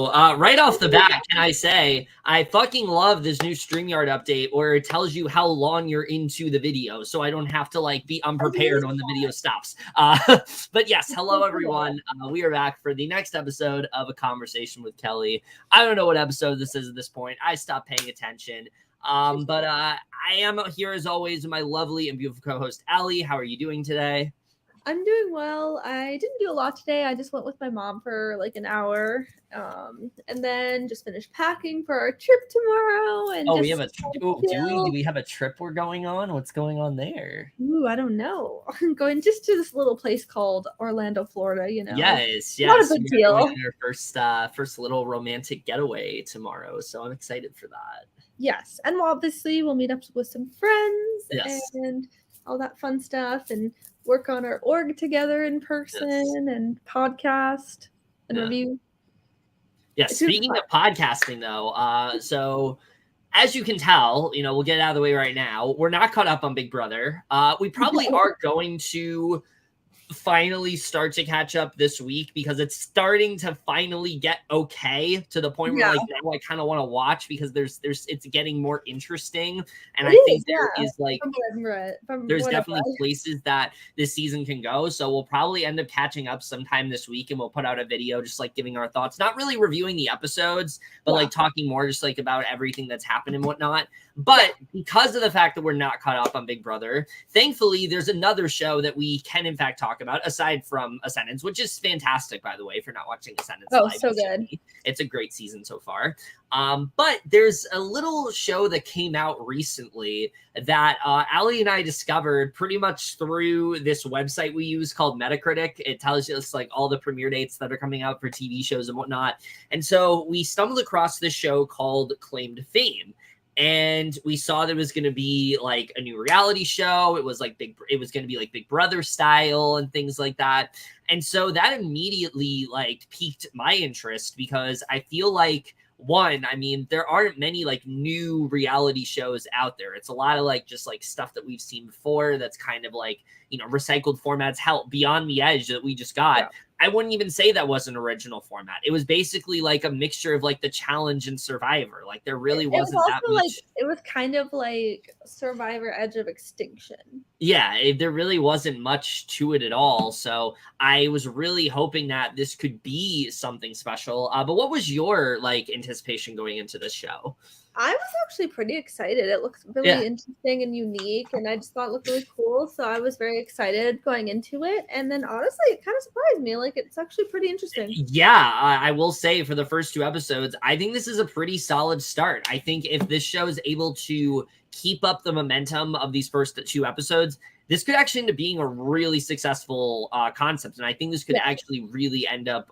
So right off the bat, can I say, I fucking love this new StreamYard update where it tells you how long you're into the video. So I don't have to like be unprepared when the video stops. But yes, hello everyone. We are back for the next episode of A Conversation with Kely. I don't know what episode this is at this point. I stopped paying attention. But I am here as always with my lovely and beautiful co-host, Allie. How are you doing today? I'm doing well. I didn't do a lot today. I just went with my mom for like an hour, and then just finished packing for our trip tomorrow. And we have a do we have a trip we're going on? What's going on there? Ooh, I don't know. I'm going just to this little place called Orlando, Florida. You know, yes, not a big deal. Our first little romantic getaway tomorrow, so I'm excited for that. Yes, and obviously we'll meet up with some friends yes. and all that fun stuff, and work on our org together in person and podcast and review. Yeah, speaking of podcasting though, so as you can tell, you know, we'll get it out of the way right now. We're not caught up on Big Brother. We probably are going to finally start to catch up this week because it's starting to finally get okay to the point where like now I kind of want to watch because there's it's getting more interesting, and I think there is like there's definitely places that this season can go. So we'll probably end up catching up sometime this week, and we'll put out a video just like giving our thoughts, not really reviewing the episodes, but like talking more just like about everything that's happened and whatnot. But because of the fact that we're not caught up on Big Brother, thankfully there's another show that we can in fact talk about aside from Ascendance, which is fantastic, by the way, if you're not watching Ascendance. Oh, live, so good. It's a great season so far. But there's a little show that came out recently that Allie and I discovered pretty much through this website we use called Metacritic. It tells us like all the premiere dates that are coming out for TV shows and whatnot. And so we stumbled across this show called Claimed Fame. And we saw that it was going to be like a new reality show. It was like it was going to be like Big Brother style and things like that. And so that immediately like piqued my interest because I feel like one, I mean, there aren't many like new reality shows out there. It's a lot of like just like stuff that we've seen before. That's kind of like, you know, recycled formats. Hell, Beyond the Edge that we just got. Yeah. I wouldn't even say that was an original format. It was basically like a mixture of like the Challenge and Survivor. Like there really wasn't that much. Like, it was kind of like Survivor Edge of Extinction. Yeah, there really wasn't much to it at all. So I was really hoping that this could be something special. But what was your like anticipation going into this show? I was actually pretty excited. It looks really interesting and unique, and I just thought it looked really cool. So I was very excited going into it. And then honestly, it kind of surprised me. Like, it's actually pretty interesting. Yeah, I will say for the first 2 episodes, I think this is a pretty solid start. I think if this show is able to keep up the momentum of these first 2 episodes, this could actually end up being a really successful concept. And I think this could actually really end up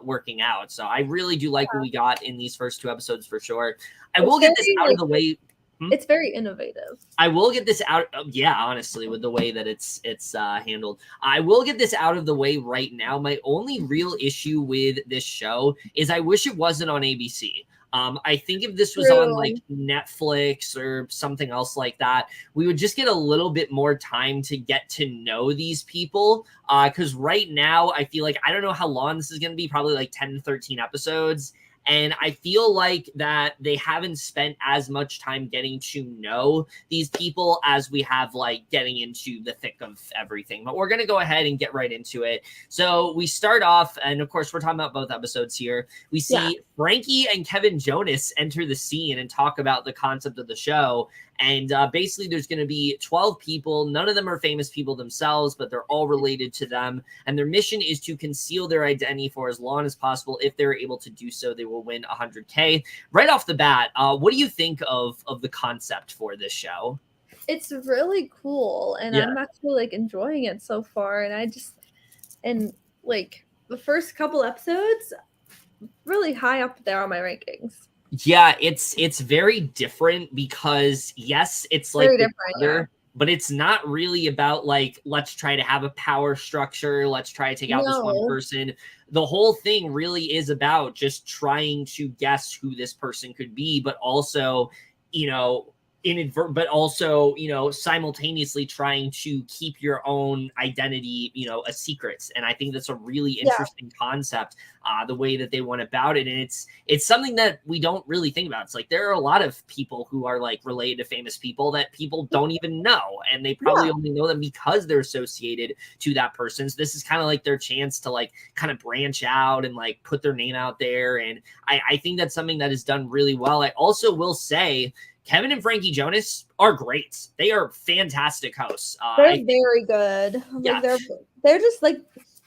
working out. So I really do like what we got in these first 2 episodes for sure. I will get this out of the way. It's very innovative. I will get this out. Honestly, with the way that it's handled, I will get this out of the way right now. My only real issue with this show is I wish it wasn't on ABC. I think if this was on like Netflix or something else like that, we would just get a little bit more time to get to know these people. Because right now, I feel like I don't know how long this is going to be, probably like 10 to 13 episodes. And I feel like that they haven't spent as much time getting to know these people as we have like getting into the thick of everything. But we're going to go ahead and get right into it. So we start off, and of course, we're talking about both episodes here. We see Frankie and Kevin Jonas enter the scene and talk about the concept of the show. And basically, there's going to be 12 people. None of them are famous people themselves, but they're all related to them. And their mission is to conceal their identity for as long as possible. If they're able to do so, they will win 100K. Right off the bat, what do you think of the concept for this show? It's really cool, and I'm actually like enjoying it so far. And like the first couple episodes, really high up there on my rankings. Yeah, it's very different because yes, it's like but it's not really about like, let's try to have a power structure. Let's try to take out this one person. The whole thing really is about just trying to guess who this person could be, but also, you know, but also, you know, simultaneously trying to keep your own identity, you know, a secret. And I think that's a really interesting concept, the way that they went about it. And it's something that we don't really think about. It's like there are a lot of people who are like related to famous people that people don't even know, and they probably only know them because they're associated to that person. So this is kind of like their chance to like kind of branch out and like put their name out there. And I think that's something that is done really well. I also will say Kevin and Frankie Jonas are great. They are fantastic hosts. They're very good. Yeah. Like they're just like,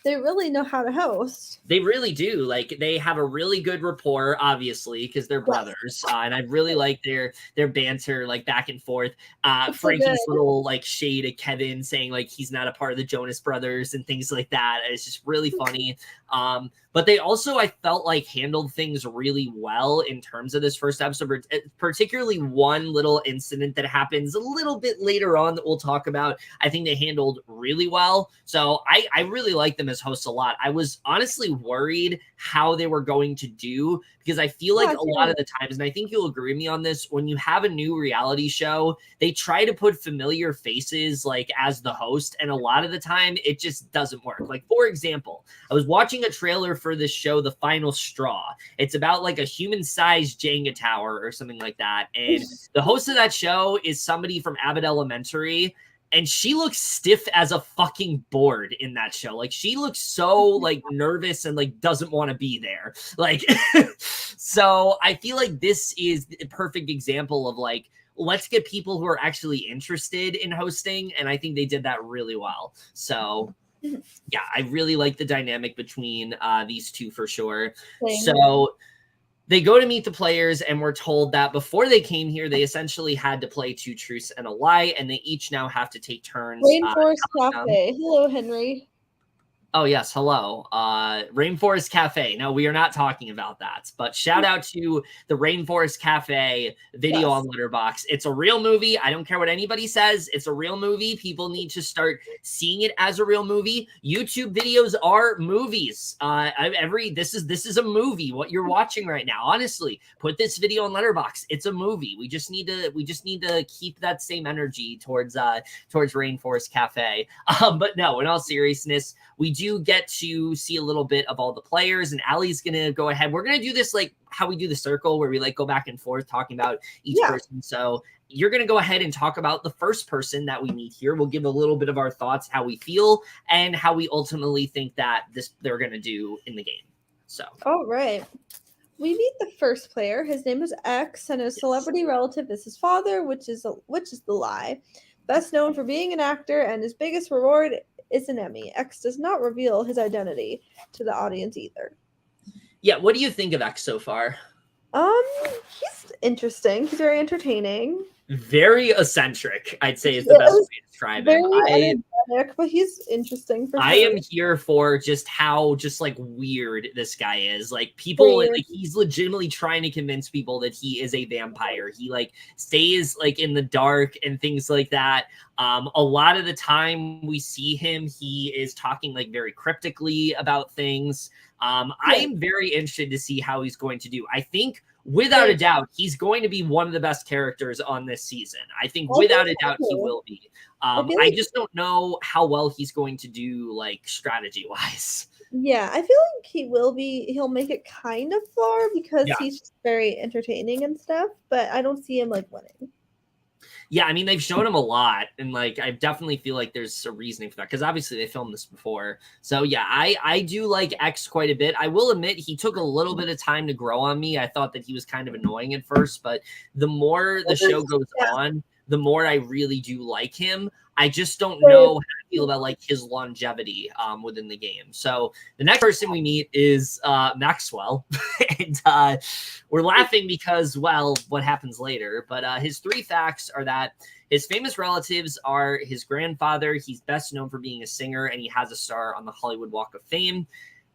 they really know how to host. They really do. Like they have a really good rapport, obviously, because they're brothers. And I really like their banter, like back and forth. Frankie's little like shade at Kevin saying like he's not a part of the Jonas Brothers and things like that. It's just really funny. But they also, I felt like, handled things really well in terms of this first episode, particularly one little incident that happens a little bit later on that we'll talk about. I think they handled really well. So I really like them as hosts a lot. I was honestly worried how they were going to do, because I feel like a lot of the times, and I think you'll agree with me on this, when you have a new reality show, they try to put familiar faces like as the host, and a lot of the time it just doesn't work. Like, for example, I was watching a trailer for this show, The Final Straw. It's about like a human-sized Jenga tower or something like that, and the host of that show is somebody from Abbott Elementary, and she looks stiff as a fucking board in that show. Like, she looks so like nervous and like doesn't want to be there. Like, so I feel like this is a perfect example of like, let's get people who are actually interested in hosting. And I think they did that really well. So yeah, I really like the dynamic between these two for sure. So they go to meet the players, and we're told that before they came here, they essentially had to play 2 truths and a lie, and they each now have to take turns. Rainforest Cafe. Hello, Henry. Oh, yes. Hello. Rainforest Cafe. No, we are not talking about that. But shout out to the Rainforest Cafe video on Letterboxd. It's a real movie. I don't care what anybody says. It's a real movie. People need to start seeing it as a real movie. YouTube videos are movies. This is a movie. What you're watching right now. Honestly, put this video on Letterboxd. It's a movie. We just need to keep that same energy towards Rainforest Cafe. But no, in all seriousness, we do get to see a little bit of all the players, and Ali's gonna go ahead. We're gonna do this like how we do the circle, where we like go back and forth talking about each person. So you're gonna go ahead and talk about the first person that we meet here. We'll give a little bit of our thoughts, how we feel, and how we ultimately think that they're gonna do in the game. So all right. We meet the first player. His name is X, and his celebrity relative is his father, which is the lie. Best known for being an actor, and his biggest reward is an Emmy. X does not reveal his identity to the audience either. Yeah, what do you think of X so far? He's interesting. He's very entertaining. Very eccentric, I'd say, is the best way to describe him. Energetic, but he's interesting for sure. I am here for just how like weird this guy is. Like, people, like, he's legitimately trying to convince people that he is a vampire. He like stays like in the dark and things like that. A lot of the time we see him, he is talking like very cryptically about things. I am very interested to see how he's going to do. I think without a doubt, he's going to be one of the best characters on this season. I think without a doubt he will be. I just don't know how well he's going to do, like, strategy-wise. Yeah, I feel like he will be. He'll make it kind of far because he's just very entertaining and stuff, but I don't see him, like, winning. Yeah, I mean, they've shown him a lot, and like I definitely feel like there's a reasoning for that, because obviously they filmed this before. So yeah, I do like X quite a bit. I will admit he took a little bit of time to grow on me. I thought that he was kind of annoying at first, but the more the show goes on, the more I really do like him. I just don't know how to feel about like his longevity within the game. So the next person we meet is Maxwell, and we're laughing because, well, what happens later. But his 3 facts are that his famous relatives are his grandfather. He's best known for being a singer, and he has a star on the Hollywood Walk of Fame.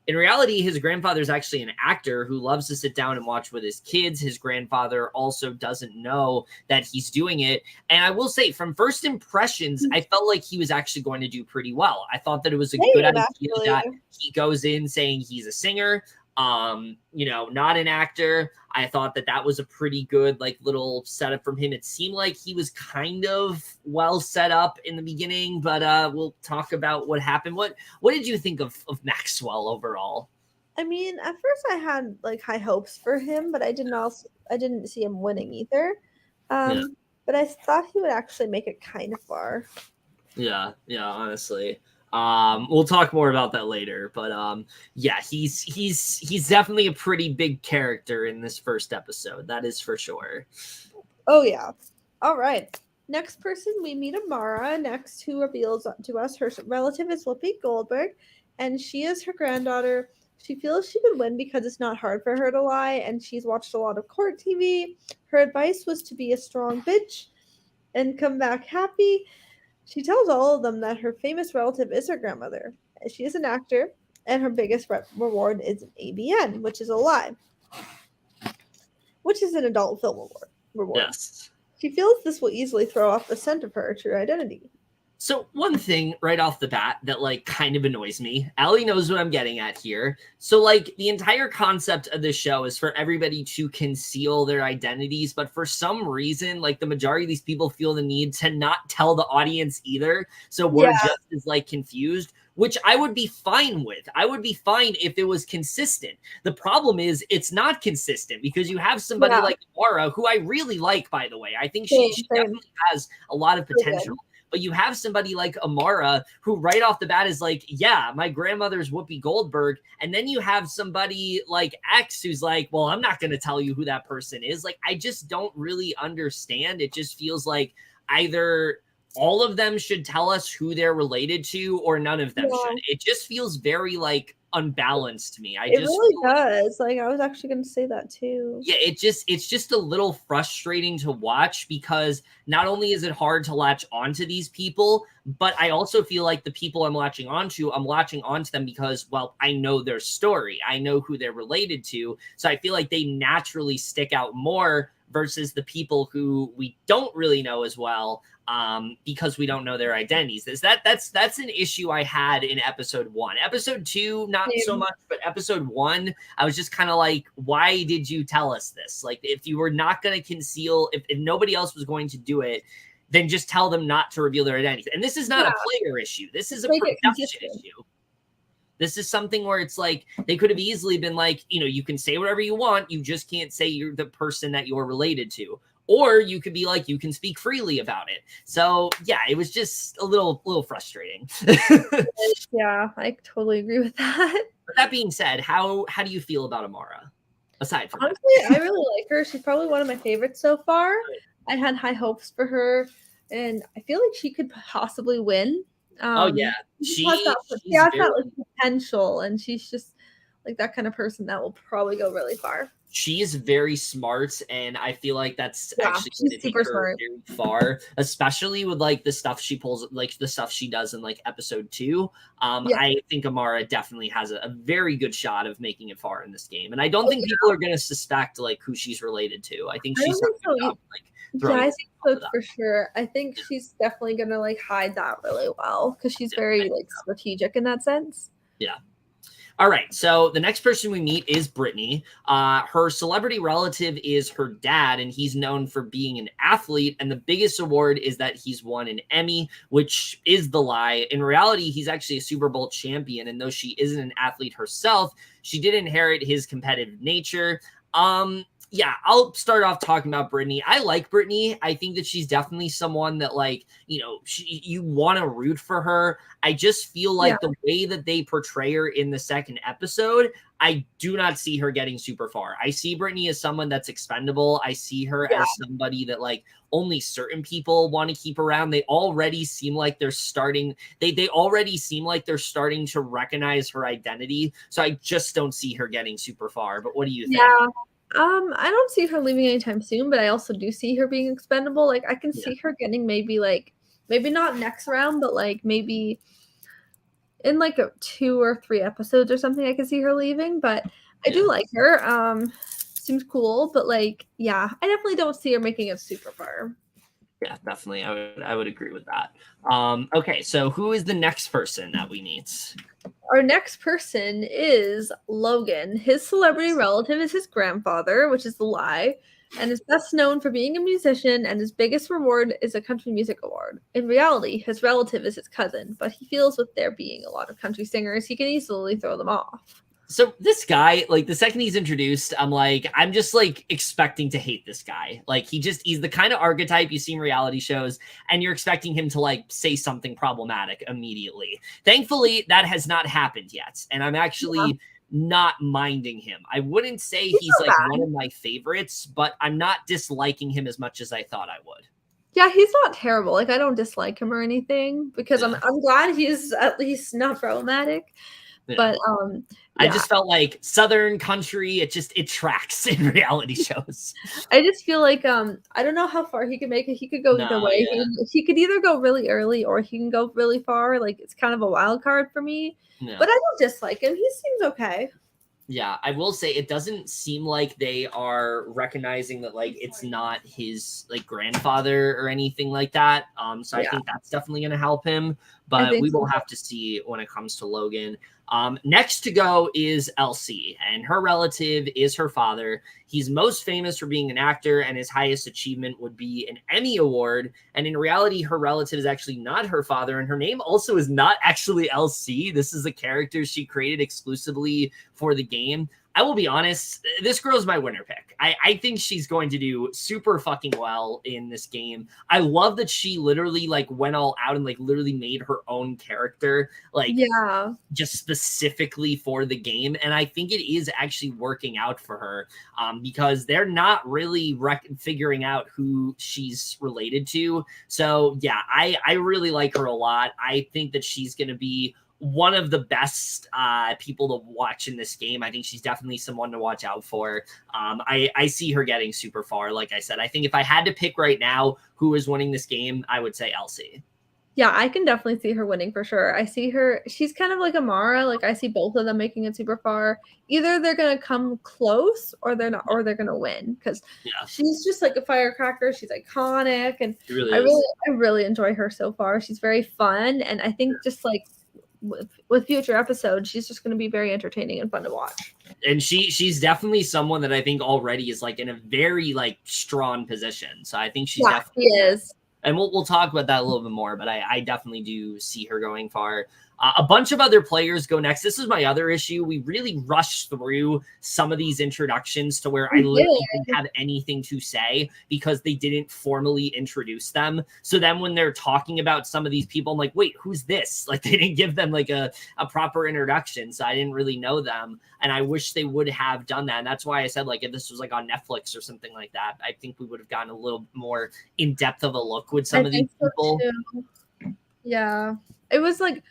In reality, his grandfather is actually an actor who loves to sit down and watch with his kids. His grandfather also doesn't know that he's doing it. And I will say, from first impressions, I felt like he was actually going to do pretty well. I thought that it was a good idea that he goes in saying he's a singer. Not an actor. I thought that was a pretty good like little setup from him. It seemed like he was kind of well set up in the beginning, but we'll talk about what happened. What did you think of Maxwell overall? I mean, at first I had like high hopes for him, but I didn't see him winning either. Yeah. But I thought he would actually make it kind of far. Yeah, honestly. We'll talk more about that later, but yeah, he's definitely a pretty big character in this first episode. That is for sure. Oh yeah. All right. Next person we meet Amara next, who reveals to us her relative is Whoopi Goldberg, and she is her granddaughter. She feels she would win because it's not hard for her to lie, and she's watched a lot of court TV. Her advice was to be a strong bitch and come back happy. She tells all of them that her famous relative is her grandmother. She is an actor, and her biggest reward is an ABN, which is a lie, which is an adult film reward. Yes. She feels this will easily throw off the scent of her true identity. So one thing right off the bat that like kind of annoys me, Allie knows what I'm getting at here. So like the entire concept of this show is for everybody to conceal their identities, but for some reason, like the majority of these people feel the need to not tell the audience either. So we're just as like confused, which I would be fine with. I would be fine if it was consistent. The problem is it's not consistent because you have somebody like Laura, who I really like, by the way. I think she definitely has a lot of potential. But you have somebody like Amara who right off the bat is like, yeah, my grandmother's Whoopi Goldberg. And then you have somebody like X who's like, well, I'm not going to tell you who that person is. Like, I just don't really understand. It just feels like either all of them should tell us who they're related to or none of them should. It just feels very like unbalanced to me. It really does. Like I was actually going to say that too. Yeah, it's just a little frustrating to watch because not only is it hard to latch onto these people, but I also feel like the people I'm latching onto them because, well, I know their story. I know who they're related to. So I feel like they naturally stick out more versus the people who we don't really know as well because we don't know their identities. That's an issue I had in episode 1. Episode 2, not so much, but episode 1, I was just kind of like, why did you tell us this? Like, if you were not going to conceal, if nobody else was going to do it, then just tell them not to reveal their identities. And this is not a player issue. This is a production issue. This is something where it's like they could have easily been like, you can say whatever you want. You just can't say you're the person that you're related to. Or you could be like, you can speak freely about it. So, yeah, it was just a little frustrating. Yeah, I totally agree with that. But that being said, how do you feel about Amara? Aside from honestly, I really like her. She's probably one of my favorites so far. I had high hopes for her, and I feel like she could possibly win. She has that like potential, and she's just like that kind of person that will probably go really far. She is very smart, and I feel like that's actually going to take her smart. very far, especially with like the stuff she pulls, like the stuff she does in like episode 2. I think Amara definitely has a very good shot of making it far in this game, and I don't think people are going to suspect like who she's related to. I think she's I think so for sure. I think she's definitely going to like hide that really well because she's very like strategic in that sense. Yeah. All right, so the next person we meet is Brittany. Her celebrity relative is her dad, and he's known for being an athlete, and the biggest award is that he's won an Emmy, which is the lie. In reality, he's actually a Super Bowl champion, and though she isn't an athlete herself, she did inherit his competitive nature. Yeah, I'll start off talking about Brittany. I like Brittany. I think that she's definitely someone that, like, you want to root for her. I just feel like the way that they portray her in the second episode, I do not see her getting super far. I see Brittany as someone that's expendable. I see her as somebody that, like, only certain people want to keep around. They already seem like they're starting. They already seem like they're starting to recognize her identity. So I just don't see her getting super far. But what do you think? Yeah. I don't see her leaving anytime soon, but I also do see her being expendable. Like I can see her getting maybe not next round, but like maybe in like 2 or 3 episodes or something. I can see her leaving, but I do like her. Seems cool, but like I definitely don't see her making it super far. Yeah, definitely. I would agree with that. Okay, so who is the next person that we meet? our next person is Logan. His celebrity relative is his grandfather, which is the lie, and is best known for being a musician, and his biggest reward is a country music award. In reality, his relative is his cousin, but he feels with there being a lot of country singers, he can easily throw them off. So this guy, like the second he's introduced, I'm just like expecting to hate this guy. Like he's the kind of archetype you see in reality shows and you're expecting him to like say something problematic immediately. Thankfully, that has not happened yet. And I'm actually not minding him. I wouldn't say he's like one of my favorites, but I'm not disliking him as much as I thought I would. Yeah, he's not terrible. Like I don't dislike him or anything because I'm glad he's at least not problematic. Yeah. But I just felt like Southern country, it tracks in reality shows. I just feel like I don't know how far he can make it. He could go either way. Yeah. He could either go really early or he can go really far. Like it's kind of a wild card for me. Yeah. But I don't dislike him. He seems okay. Yeah, I will say it doesn't seem like they are recognizing that like it's not his like grandfather or anything like that. So I think that's definitely going to help him, but we will have to see when it comes to Logan. Next to go is Elsie, and her relative is her father. He's most famous for being an actor, and his highest achievement would be an Emmy Award. And in reality, her relative is actually not her father, and her name also is not actually Elsie. This is a character she created exclusively for the game. I will be honest, this girl's my winner pick. I think she's going to do super fucking well in this game. I love that she literally like went all out and like literally made her own character, like just specifically for the game. And I think it is actually working out for her because they're not really figuring out who she's related to. So yeah, I really like her a lot. I think that she's going to be one of the best people to watch in this game. I think she's definitely someone to watch out for. I see her getting super far. Like I said, I think if I had to pick right now who is winning this game, I would say Elsie. Yeah, I can definitely see her winning for sure. I see her. She's kind of like Amara. Like I see both of them making it super far. Either they're going to come close or they're not, or they're going to win because she's just like a firecracker. She's iconic. And I really enjoy her so far. She's very fun. And I think just like, with future episodes, she's just going to be very entertaining and fun to watch. And she's definitely someone that I think already is like in a very like strong position. So I think she's definitely is. And we'll talk about that a little bit more, but I definitely do see her going far. A bunch of other players go next. This is my other issue. We really rushed through some of these introductions to where I literally didn't have anything to say because they didn't formally introduce them. So then when they're talking about some of these people, I'm like, wait, who's this? Like they didn't give them like a proper introduction. So I didn't really know them. And I wish they would have done that. And that's why I said like if this was like on Netflix or something like that, I think we would have gotten a little more in depth of a look with some of these people. Yeah. It was like,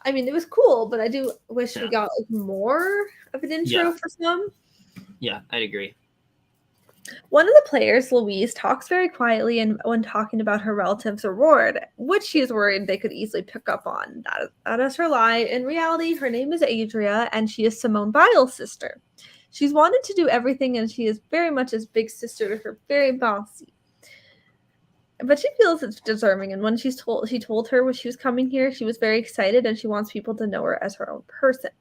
I mean, it was cool, but I do wish we got like more of an intro for some. Yeah, I'd agree. One of the players, Louise, talks very quietly and when talking about her relative's reward, which she is worried they could easily pick up on. That is her lie. In reality, her name is Adria, and she is Simone Biles' sister. She's wanted to do everything, and she is very much as big sister to her, very bossy. But she feels it's deserving, and when she told her when she was coming here, she was very excited, and she wants people to know her as her own person.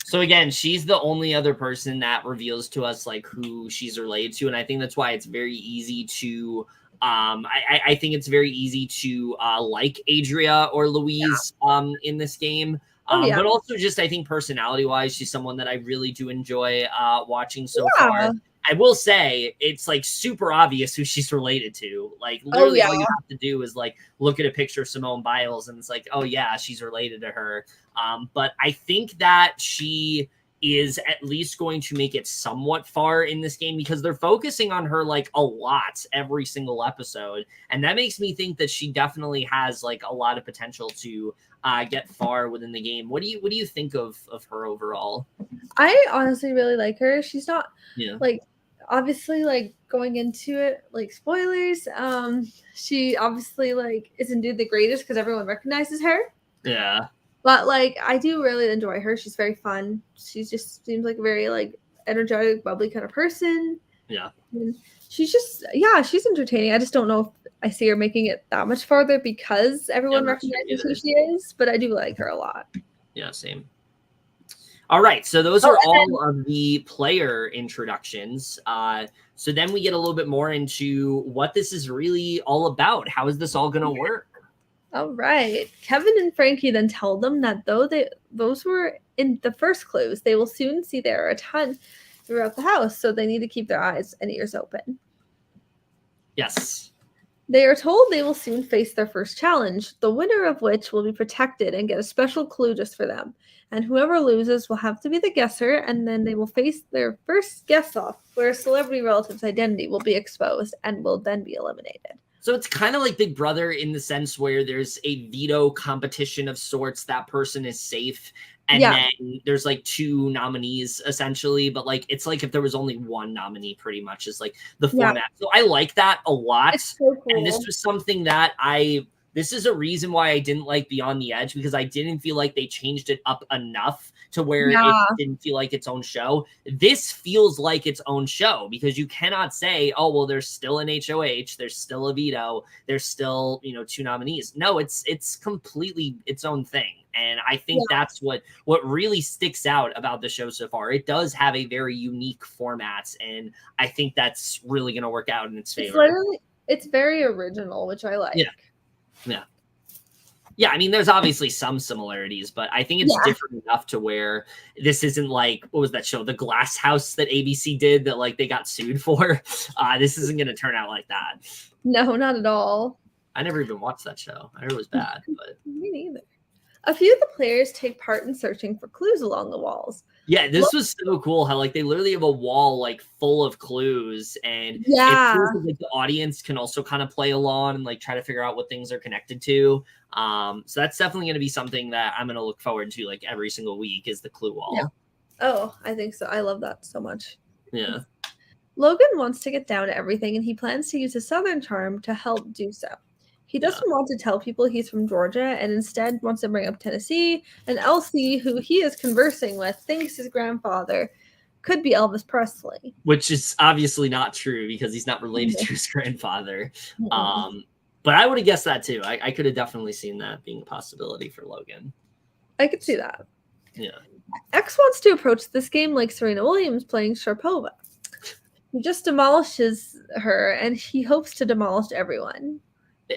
So again, she's the only other person that reveals to us like who she's related to, and I think that's why it's very easy to I think it's very easy to like Adria or Louise in this game. But also just I think personality-wise, she's someone that I really do enjoy watching so far. I will say it's like super obvious who she's related to. Like literally all you have to do is like look at a picture of Simone Biles and it's like, oh yeah, she's related to her. But I think that she is at least going to make it somewhat far in this game because they're focusing on her like a lot every single episode. And that makes me think that she definitely has like a lot of potential to get far within the game. What do you think of her overall? I honestly really like her. She's not like obviously like going into it like spoilers. She obviously like isn't the greatest because everyone recognizes her. Yeah. But like I do really enjoy her. She's very fun. She just seems like a very like energetic, bubbly kind of person. Yeah. And she's just she's entertaining. I just don't know if I see her making it that much farther because everyone recognizes who she is, but I do like her a lot. Yeah, same. All right, so those are all of the player introductions. So then we get a little bit more into what this is really all about. How is this all going to work? All right. Kevin and Frankie then tell them that those were in the first clues, they will soon see there are a ton throughout the house, so they need to keep their eyes and ears open. Yes. They are told they will soon face their first challenge, the winner of which will be protected and get a special clue just for them. And whoever loses will have to be the guesser, and then they will face their first guess-off, where a celebrity relative's identity will be exposed and will then be eliminated. So it's kind of like Big Brother in the sense where there's a veto competition of sorts. That person is safe. And then there's like 2 nominees essentially, but like it's like if there was only 1 nominee, pretty much is like the format. So I like that a lot. It's so cool. And this was something that this is a reason why I didn't like Beyond the Edge, because I didn't feel like they changed it up enough to where it didn't feel like its own show. This feels like its own show, because you cannot say, oh, well, there's still an HOH, there's still a veto, there's still, 2 nominees. No, it's completely its own thing. And I think that's what really sticks out about the show so far. It does have a very unique format, and I think that's really going to work out in its favor. It's very original, which I like. Yeah, I mean, there's obviously some similarities, but I think it's different enough to where this isn't like, what was that show, The Glass House that ABC did that like they got sued for? This isn't going to turn out like that. No, not at all. I never even watched that show. I heard it was bad, but me neither. A few of the players take part in searching for clues along the walls. Yeah, this was so cool how like they literally have a wall like full of clues, and it feels like the audience can also kind of play along and like try to figure out what things are connected to. So that's definitely going to be something that I'm going to look forward to like every single week, is the clue wall. Yeah. Oh, I think so. I love that so much. Yeah. Logan wants to get down to everything, and he plans to use his Southern charm to help do so. He doesn't want to tell people he's from Georgia, and instead wants to bring up Tennessee, and Elsie, who he is conversing with, thinks his grandfather could be Elvis Presley. Which is obviously not true, because he's not related to his grandfather. But I would have guessed that too. I could have definitely seen that being a possibility for Logan. I could see that. Yeah. X wants to approach this game like Serena Williams playing Sharapova. He just demolishes her, and he hopes to demolish everyone.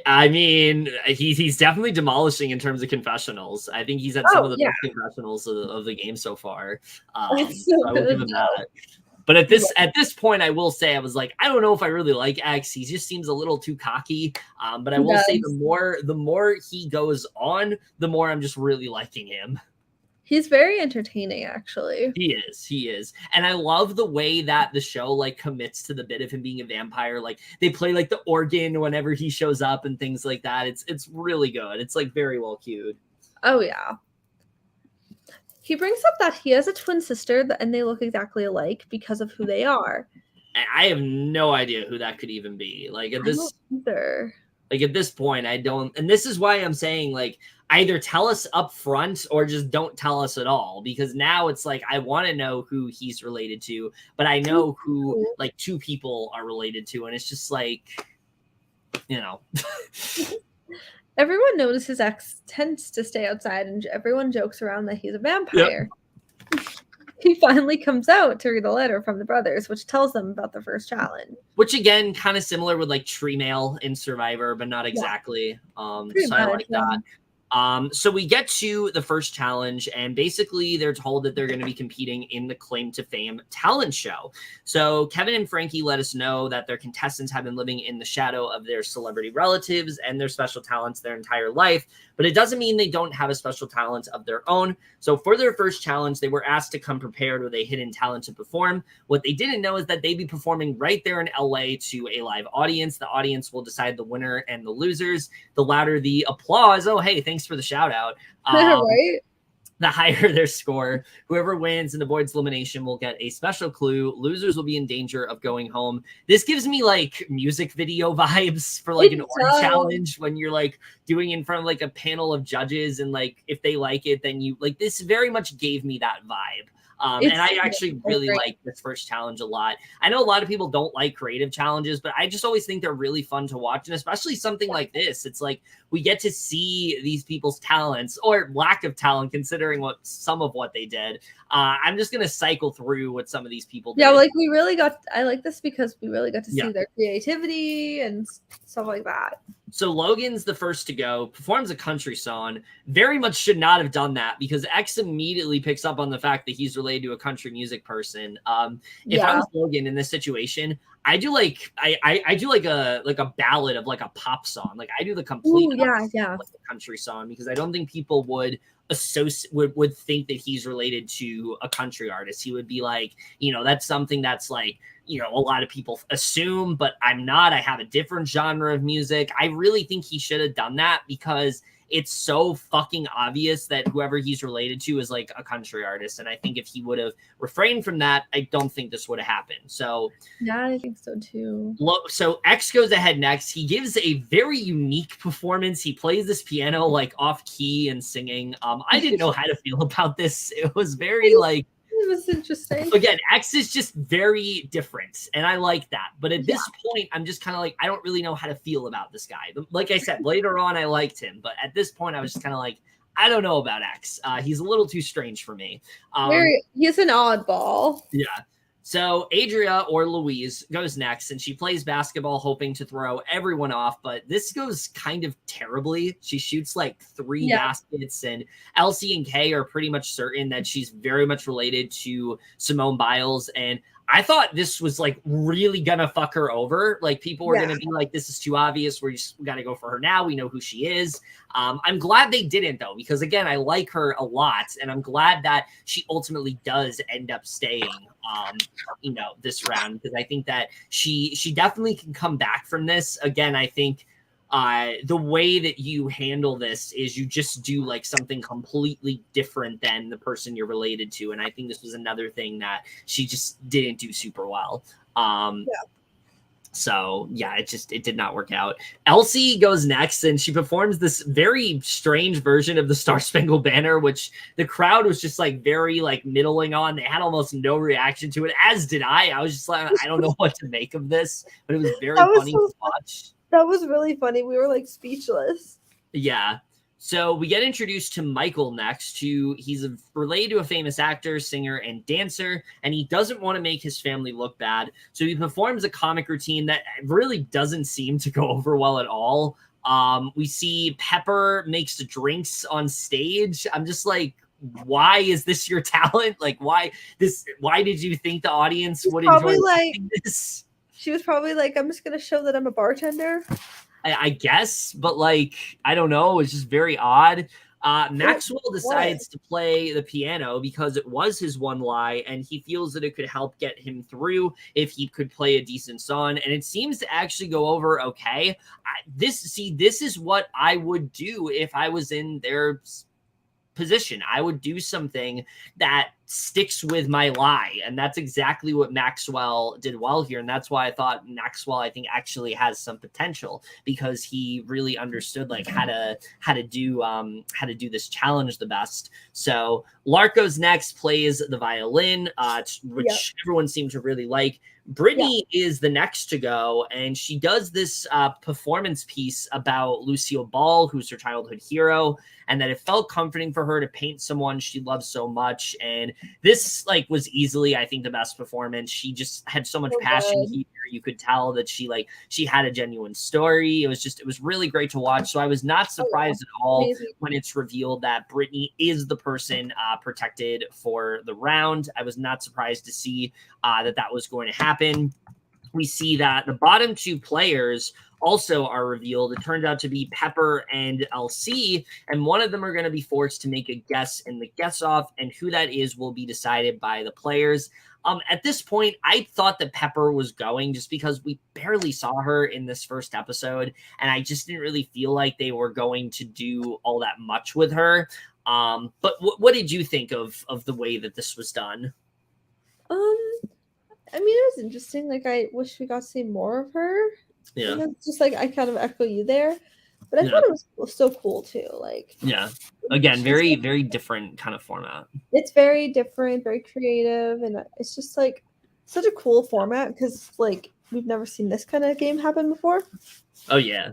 I mean, he's definitely demolishing in terms of confessionals. I think he's had some of the best confessionals of the game so far. So I will give him that. But at this point, I will say I was like, I don't know if I really like X. He just seems a little too cocky. But I will say the more he goes on, the more I'm just really liking him. He's very entertaining, actually. He is. And I love the way that the show like commits to the bit of him being a vampire. Like they play like the organ whenever he shows up and things like that. It's really good. It's like very well cued. Oh yeah. He brings up that he has a twin sister and they look exactly alike because of who they are. I have no idea who that could even be. Like at this Like at this point, I don't, and this is why I'm saying like either tell us up front or just don't tell us at all, because now it's like I want to know who he's related to, but I know who like 2 people are related to, and it's just like, Everyone notices X tends to stay outside, and everyone jokes around that he's a vampire. Yep. He finally comes out to read a letter from the brothers, which tells them about the first challenge. Which again, kind of similar with like Tree Mail in Survivor, but not exactly. So I like that. So we get to the first challenge, and basically they're told that they're going to be competing in the Claim to Fame talent show. So Kevin and Frankie let us know that their contestants have been living in the shadow of their celebrity relatives and their special talents their entire life, but it doesn't mean they don't have a special talent of their own. So for their first challenge, they were asked to come prepared with a hidden talent to perform. What they didn't know is that they'd be performing right there in LA to a live audience. The audience will decide the winner and the losers. The louder the applause, oh, hey, thanks for the shout out. Right? The higher their score. Whoever wins and avoids elimination will get a special clue. Losers will be in danger of going home. This gives me like music video vibes for like an orange challenge when you're like doing in front of like a panel of judges, and like if they like it, then you like, this very much gave me that vibe. And I actually really like this first challenge a lot. I know a lot of people don't like creative challenges, but I just always think they're really fun to watch. And especially something like this, it's like we get to see these people's talents or lack of talent, considering some of what they did. I'm just going to cycle through what some of these people did. Yeah, like I like this because we really got to see their creativity and stuff like that. So Logan's the first to go, performs a country song. Very much should not have done that because X immediately picks up on the fact that he's related to a country music person. If I was Logan in this situation, I do like a ballad of like a pop song. Like I do the complete like the country song because I don't think people would would think that he's related to a country artist. He would be like, that's something that's like, a lot of people assume, but I'm not. I have a different genre of music. I really think he should have done that because it's so fucking obvious that whoever he's related to is like a country artist. And I think if he would have refrained from that, I don't think this would have happened. So yeah, I think so too. So X goes ahead next. He gives a very unique performance. He plays this piano like off key and singing. I didn't know how to feel about this. It was very like, it was interesting. Again, X is just very different, and I like that. But at this point, I'm just kind of like, I don't really know how to feel about this guy. Like I said, later on, I liked him. But at this point, I was just kind of like, I don't know about X. He's a little too strange for me. He's an oddball. Yeah. So Adria or Louise goes next, and she plays basketball, hoping to throw everyone off. But this goes kind of terribly. She shoots like 3 baskets, and Elsie and Kay are pretty much certain that she's very much related to Simone Biles. And I thought this was like really gonna fuck her over. Like people were gonna be like, "This is too obvious. We got to go for her now. We know who she is." I'm glad they didn't though, because again, I like her a lot, and I'm glad that she ultimately does end up staying. This round because I think that she definitely can come back from this. Again, I think the way that you handle this is you just do like something completely different than the person you're related to. And I think this was another thing that she just didn't do super well. So yeah, it did not work out. Elsie goes next and she performs this very strange version of the Star-Spangled Banner, which the crowd was just like very like middling on. They had almost no reaction to it, as did I. I was just like, I don't know what to make of this, but it was very funny to watch. That was really funny. We were like speechless. Yeah. So we get introduced to Michael next. He's related to a famous actor, singer, and dancer, and he doesn't want to make his family look bad. So he performs a comic routine that really doesn't seem to go over well at all. We see Pepper makes the drinks on stage. I'm just like, why is this your talent? Like, why did you think the audience would enjoy this? She was probably like, I'm just going to show that I'm a bartender. I guess, but like, I don't know. It's just very odd. Maxwell decides to play the piano because it was his one lie, and he feels that it could help get him through if he could play a decent song. And it seems to actually go over okay. This is what I would do if I was in their position. I would do something that sticks with my lie, and that's exactly what Maxwell did well here. And that's why I thought Maxwell, I think, actually has some potential because he really understood like how to do this challenge the best. So Lark goes next, plays the violin, which everyone seemed to really like. Brittany is the next to go, and she does this performance piece about Lucille Ball, who's her childhood hero, and that it felt comforting for her to paint someone she loves so much. And this like was easily, I think, the best performance. She just had so much passion here. You could tell that she had a genuine story. It was really great to watch. So I was not surprised at all when it's revealed that Brittany is the person protected for the round. I was not surprised to see that was going to happen. We see that the bottom 2 players also are revealed. It turned out to be Pepper and LC, and one of them are going to be forced to make a guess in the guess-off, and who that is will be decided by the players. At this point, I thought that Pepper was going just because we barely saw her in this first episode, and I just didn't really feel like they were going to do all that much with her. But what did you think of the way that this was done? I mean, it was interesting. Like, I wish we got to see more of her. Yeah. And it's just like, I kind of echo you there. But I thought it was so cool too. Like, yeah, again, very, very different kind of format. It's very different, very creative, and it's just like such a cool format because like we've never seen this kind of game happen before. Oh yeah.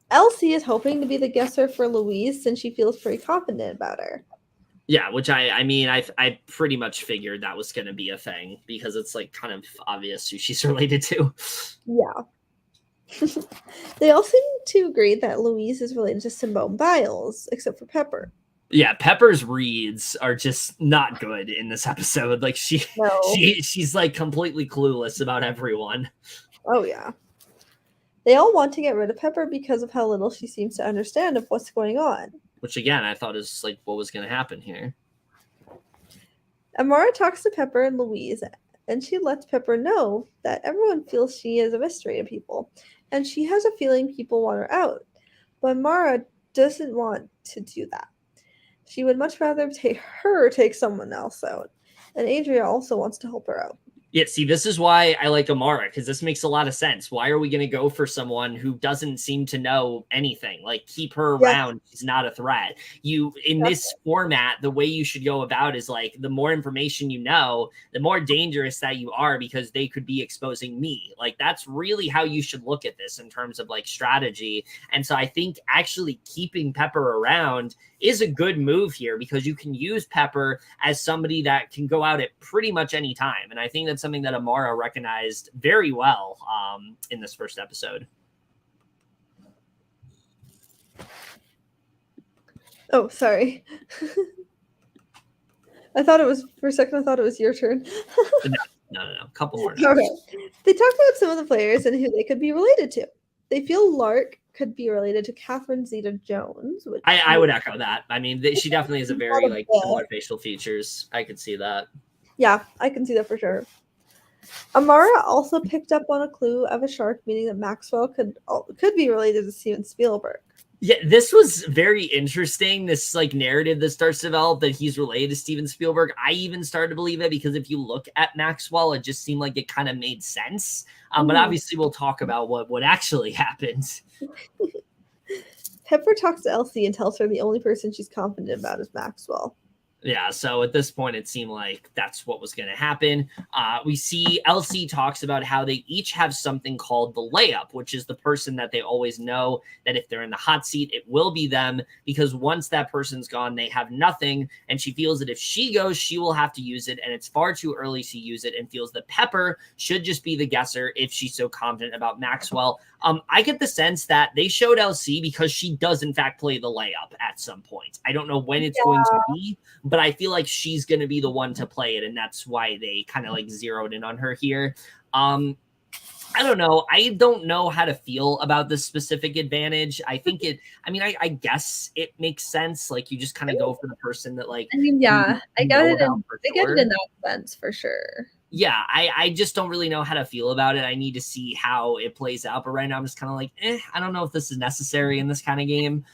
Elsie is hoping to be the guesser for Louise since she feels pretty confident about her. Yeah, which I mean, I pretty much figured that was going to be a thing because it's like kind of obvious who she's related to. Yeah. They all seem to agree that Louise is related to Simone Biles, except for Pepper. Yeah, Pepper's reads are just not good in this episode. Like she's like completely clueless about everyone. Oh yeah. They all want to get rid of Pepper because of how little she seems to understand of what's going on. Which again, I thought is like what was going to happen here. Amara talks to Pepper and Louise, and she lets Pepper know that everyone feels she is a mystery to people, and she has a feeling people want her out. But Amara doesn't want to do that. She would much rather take someone else out. And Adria also wants to help her out. Yeah, see, this is why I like Amara, because this makes a lot of sense. Why are we going to go for someone who doesn't seem to know anything? Like, keep her around. She's not a threat. In this format, the way you should go about is like, the more information you know, the more dangerous that you are because they could be exposing me. Like, that's really how you should look at this in terms of like strategy. And so I think actually keeping Pepper around is a good move here because you can use Pepper as somebody that can go out at pretty much any time. And I think that's something that Amara recognized very well in this first episode. Oh, sorry. For a second, I thought it was your turn. No. A couple more. Okay. They talk about some of the players and who they could be related to. They feel Lark could be related to Catherine Zeta-Jones. Which I would echo that. I mean, she definitely has a very like similar facial features. I could see that. Yeah, I can see that for sure. Amara also picked up on a clue of a shark, meaning that Maxwell could be related to Steven Spielberg. Yeah, this was very interesting. This like narrative that starts to develop that he's related to Steven Spielberg. I even started to believe it because if you look at Maxwell, it just seemed like it kind of made sense. But obviously, we'll talk about what actually happened. Pepper talks to Elsie and tells her the only person she's confident about is Maxwell. Yeah, so at this point, it seemed like that's what was going to happen. We see Elsie talks about how they each have something called the layup, which is the person that they always know that if they're in the hot seat, it will be them because once that person's gone, they have nothing. And she feels that if she goes, she will have to use it. And it's far too early to use it and feels that Pepper should just be the guesser if she's so confident about Maxwell. I get the sense that they showed Elsie because she does, in fact, play the layup at some point. I don't know when it's going to be, but I feel like she's going to be the one to play it, and that's why they kind of like zeroed in on her here. I don't know. I don't know how to feel about this specific advantage. I think I guess it makes sense. Like you just kind of go for the person that like. I mean, yeah, I get it in that sense for sure. Yeah, I just don't really know how to feel about it. I need to see how it plays out. But right now I'm just kind of like, I don't know if this is necessary in this kind of game.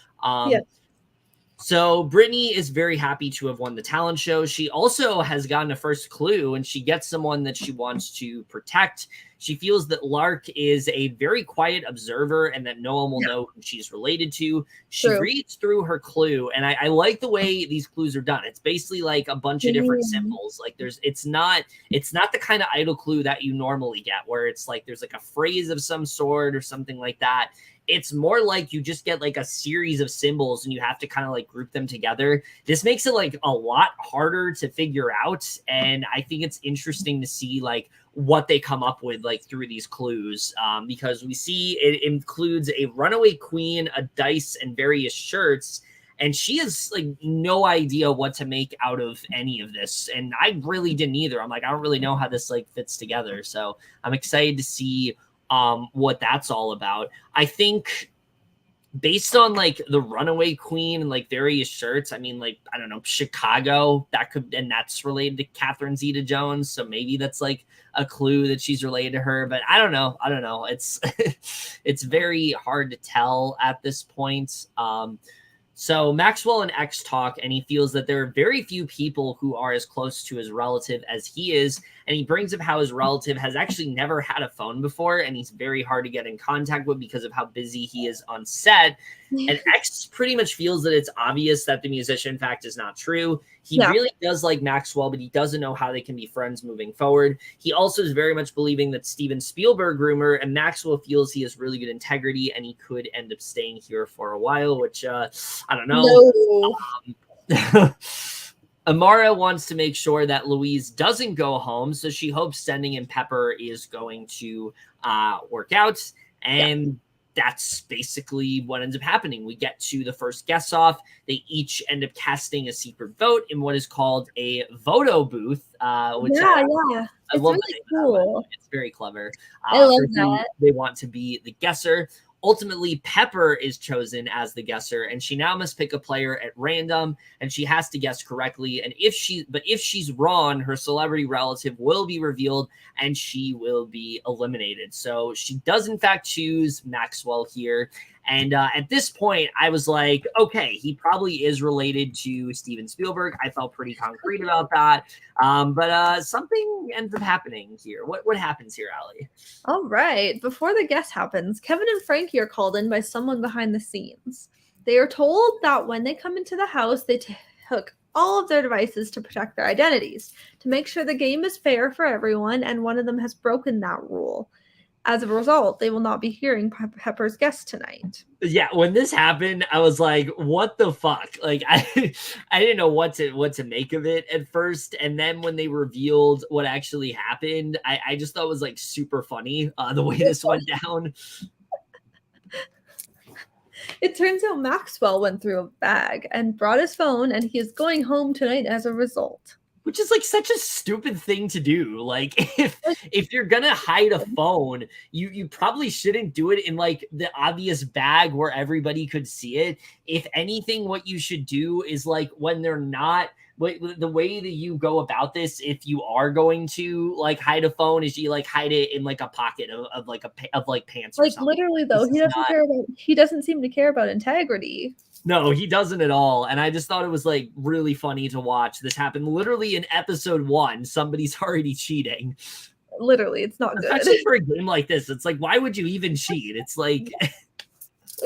So Brittany is very happy to have won the talent show. She also has gotten a first clue and she gets someone that she wants to protect. She feels that Lark is a very quiet observer and that no one will know who she's related to. She reads through her clue, and I like the way these clues are done. It's basically like a bunch of different symbols. Like it's not the kind of idle clue that you normally get where it's like there's like a phrase of some sort or something like that. It's more like you just get like a series of symbols and you have to kind of like group them together. This makes it like a lot harder to figure out. And I think it's interesting to see like what they come up with like through these clues because we see it includes a runaway queen, a dice, and various shirts. And she has like no idea what to make out of any of this. And I really didn't either. I'm like, I don't really know how this like fits together. So I'm excited to see what that's all about. I think based on like the runaway queen and like various shirts, I mean, like, I don't know, Chicago, and that's related to Catherine Zeta-Jones. So maybe that's like a clue that she's related to her, but I don't know. It's, it's very hard to tell at this point. So Maxwell and X talk, and he feels that there are very few people who are as close to his relative as he is. And he brings up how his relative has actually never had a phone before, and he's very hard to get in contact with because of how busy he is on set. And X pretty much feels that it's obvious that the musician fact is not true. He really does like Maxwell, but he doesn't know how they can be friends moving forward. He also is very much believing that Steven Spielberg rumor, and Maxwell feels he has really good integrity and he could end up staying here for a while, which I don't know. No. Amara wants to make sure that Louise doesn't go home, so she hopes sending in Pepper is going to work out. And that's basically what ends up happening. We get to the first guest off. They each end up casting a secret vote in what is called a voto booth. Which I it's love really cool. It's very clever. I love that. They want to be the guesser. Ultimately, Pepper is chosen as the guesser, and she now must pick a player at random, and she has to guess correctly. And if she's wrong, her celebrity relative will be revealed, and she will be eliminated. So she does, in fact, choose Maxwell here. And at this point, I was like, okay, he probably is related to Steven Spielberg. I felt pretty concrete about that. But something ends up happening here. What happens here, Allie? All right. Before the guess happens, Kevin and Frankie are called in by someone behind the scenes. They are told that when they come into the house, they took all of their devices to protect their identities, to make sure the game is fair for everyone, and one of them has broken that rule. As a result, they will not be hearing Pepper's guest tonight. Yeah, when this happened, I was like, what the fuck? Like, I didn't know what to make of it at first. And then when they revealed what actually happened, I just thought it was like super funny the way this went down. It turns out Maxwell went through a bag and brought his phone, and he is going home tonight as a result. Which is like such a stupid thing to do. Like if you're gonna hide a phone, you probably shouldn't do it in like the obvious bag where everybody could see it. If anything, what you should do is like when they're not the way that you go about this, if you are going to like hide a phone, is you like hide it in like a pocket of pants or like something. Literally though, he doesn't seem to care about integrity. No, he doesn't at all. And I just thought it was like really funny to watch this happen. Literally in episode 1, somebody's already cheating. Literally, it's not good. Especially for a game like this. It's like, why would you even cheat? It's like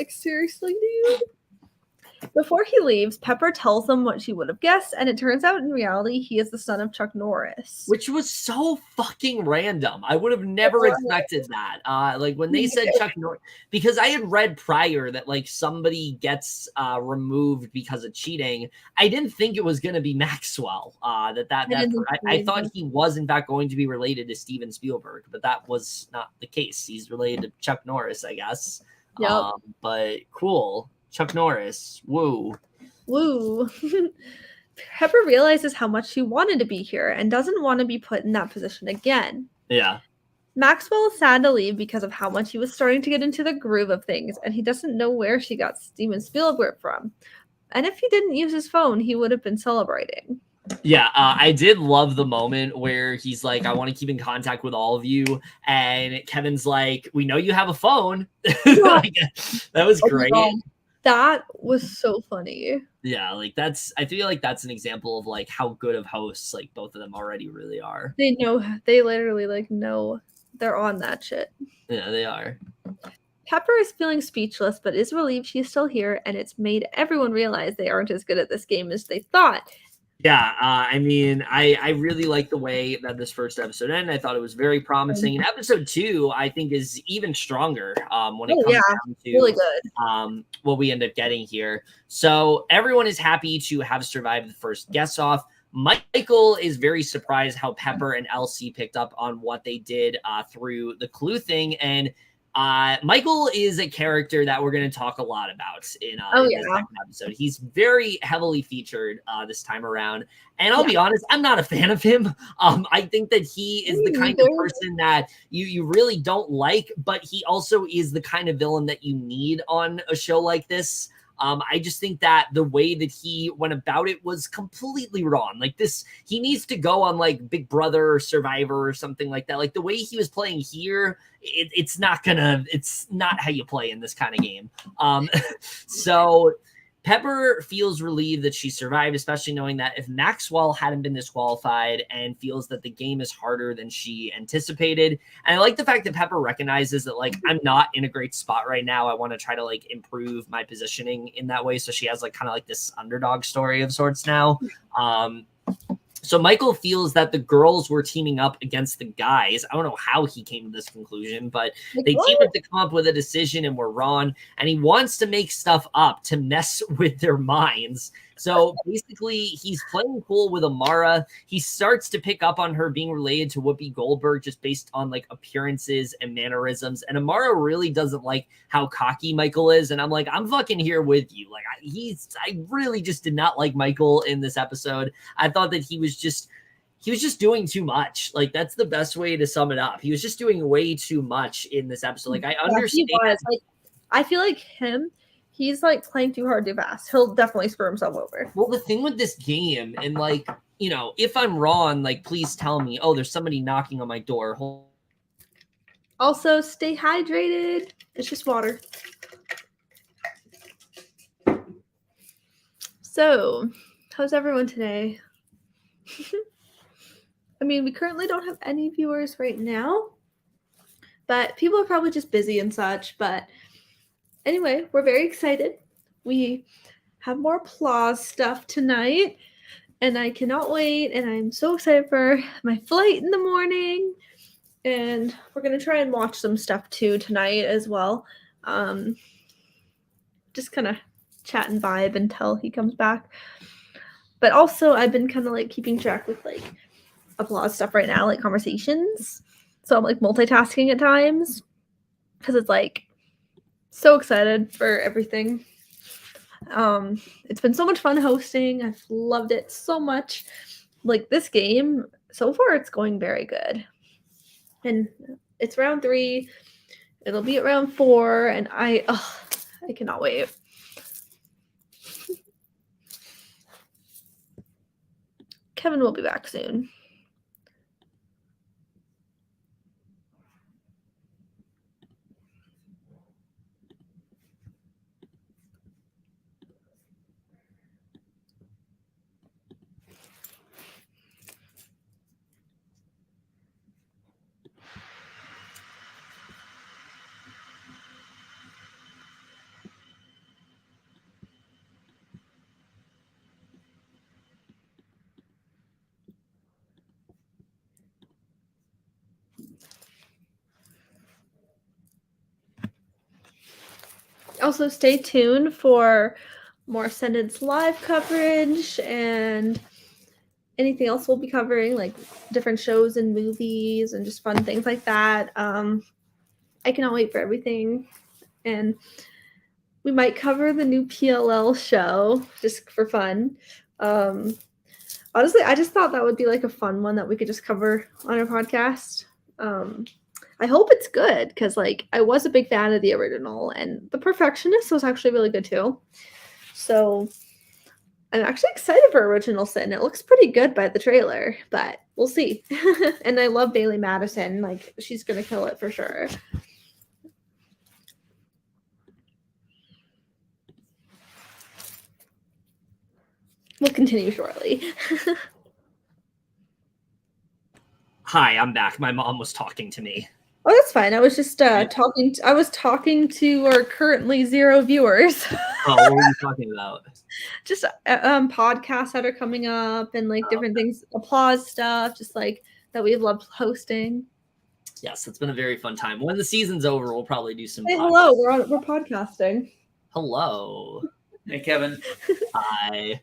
seriously, dude? Before he leaves, Pepper tells them what she would have guessed, and it turns out in reality he is the son of Chuck Norris. Which was so fucking random. I would have never expected that. Like when they said Chuck Norris, because I had read prior that like somebody gets removed because of cheating. I didn't think it was going to be Maxwell. I thought he was in fact going to be related to Steven Spielberg, but that was not the case. He's related to Chuck Norris, I guess. Yep. But cool. Chuck Norris. Woo. Pepper realizes how much she wanted to be here and doesn't want to be put in that position again. Yeah. Maxwell is sad to leave because of how much he was starting to get into the groove of things, and he doesn't know where she got Steven Spielberg from. And if he didn't use his phone, he would have been celebrating. Yeah, I did love the moment where he's like, I want to keep in contact with all of you. And Kevin's like, we know you have a phone. Like, that was great. That was so funny. Yeah, like I feel like that's an example of like how good of hosts like both of them already really are. They literally like know they're on that shit. Yeah, they are. Pepper is feeling speechless, but is relieved she's still here, and it's made everyone realize they aren't as good at this game as they thought. Yeah, I mean, I really like the way that this first episode ended. I thought it was very promising. And episode 2, I think, is even stronger when it comes down to really good. What we end up getting here. So everyone is happy to have survived the first guest off. Michael is very surprised how Pepper and Elsie picked up on what they did through the clue thing. And Michael is a character that we're going to talk a lot about in this second episode. He's very heavily featured this time around. And I'll be honest, I'm not a fan of him. I think that he is the kind of person that you really don't like, but he also is the kind of villain that you need on a show like this. I just think that the way that he went about it was completely wrong. Like this, he needs to go on like Big Brother or Survivor or something like that. Like the way he was playing here, it's not how you play in this kind of game. So Pepper feels relieved that she survived, especially knowing that if Maxwell hadn't been disqualified, and feels that the game is harder than she anticipated. And I like the fact that Pepper recognizes that, like, I'm not in a great spot right now. I want to try to, like, improve my positioning in that way. So she has, like, kind of like this underdog story of sorts now. So Michael feels that the girls were teaming up against the guys. I don't know how he came to this conclusion, but they teamed up to come up with a decision and were wrong. And he wants to make stuff up to mess with their minds. So basically, he's playing cool with Amara. He starts to pick up on her being related to Whoopi Goldberg just based on, like, appearances and mannerisms. And Amara really doesn't like how cocky Michael is. And I'm like, I'm fucking here with you. Like, I really just did not like Michael in this episode. I thought that he was just doing too much. Like, that's the best way to sum it up. He was just doing way too much in this episode. Like, I understand. Like, I feel like he's like playing too hard too fast. He'll definitely screw himself over. Well, the thing with this game, and, like, you know, if I'm wrong, like, please tell me. Oh, there's somebody knocking on my door. Also, stay hydrated. It's just water. So, how's everyone today? I mean, we currently don't have any viewers right now, but people are probably just busy and such. But anyway, we're very excited. We have more applause stuff tonight, and I cannot wait. And I'm so excited for my flight in the morning. And we're going to try and watch some stuff too tonight as well. Just kind of chat and vibe until he comes back. But also, I've been kind of like keeping track with like applause stuff right now, like conversations. So I'm like multitasking at times because it's like so excited for everything. It's been so much fun hosting. I've loved it so much. Like, this game, so far it's going very good. And it's round 3. It'll be at round 4, and I cannot wait. Kevin will be back soon. Also, stay tuned for more Ascendance live coverage and anything else we'll be covering, like different shows and movies and just fun things like that. I cannot wait for everything. And we might cover the new PLL show just for fun. Honestly, I just thought that would be like a fun one that we could just cover on our podcast. I hope it's good because, like, I was a big fan of the original, and The Perfectionist was actually really good too. So I'm actually excited for Original Sin. It looks pretty good by the trailer, but we'll see. And I love Bailey Madison. Like, she's gonna kill it for sure. We'll continue shortly. Hi, I'm back. My mom was talking to me. Oh, that's fine. I was just talking. I was talking to our currently 0 viewers. Oh, what were you talking about? Just podcasts that are coming up and like different things, applause stuff, just like that we've loved hosting. Yes, it's been a very fun time. When the season's over, we'll probably do some. Hey, hello. We're podcasting. Hello. Hey, Kevin. Hi.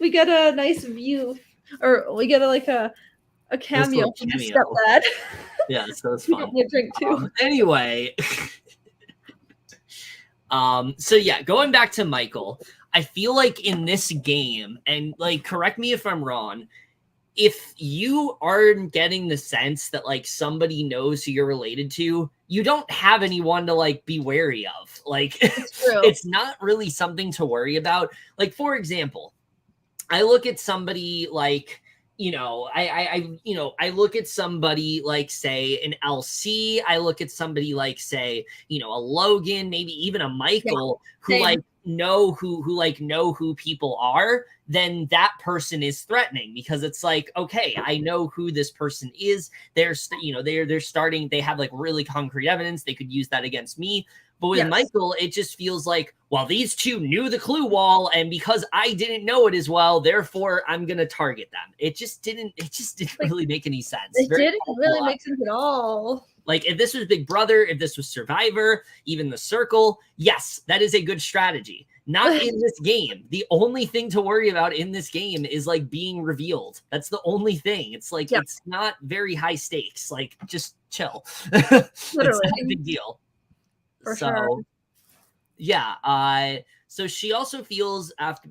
We get a nice view, or we get a cameo from the stepdad. Yeah, so it's fun. A drink too. Anyway, so yeah, going back to Michael, I feel like in this game, and like, correct me if I'm wrong, if you aren't getting the sense that like somebody knows who you're related to, you don't have anyone to like be wary of. Like, it's not really something to worry about. Like, for example, I look at somebody like, I look at somebody like, say, an LC. I look at somebody like, say, a Logan, maybe even a Michael, who like know who people are, then that person is threatening, because it's like, okay, I know who this person is. They're starting, they have like really concrete evidence. They could use that against me. But with Michael, it just feels like, well, these two knew the clue wall, and because I didn't know it as well, therefore I'm gonna target them. It just didn't really make any sense. It didn't really make sense at all. Like, if this was Big Brother, if this was Survivor, even The Circle, yes, that is a good strategy. Not in this game. The only thing to worry about in this game is like being revealed. That's the only thing. It's like, it's not very high stakes. Like, just chill. It's not a big deal. For sure. Yeah. So she also feels after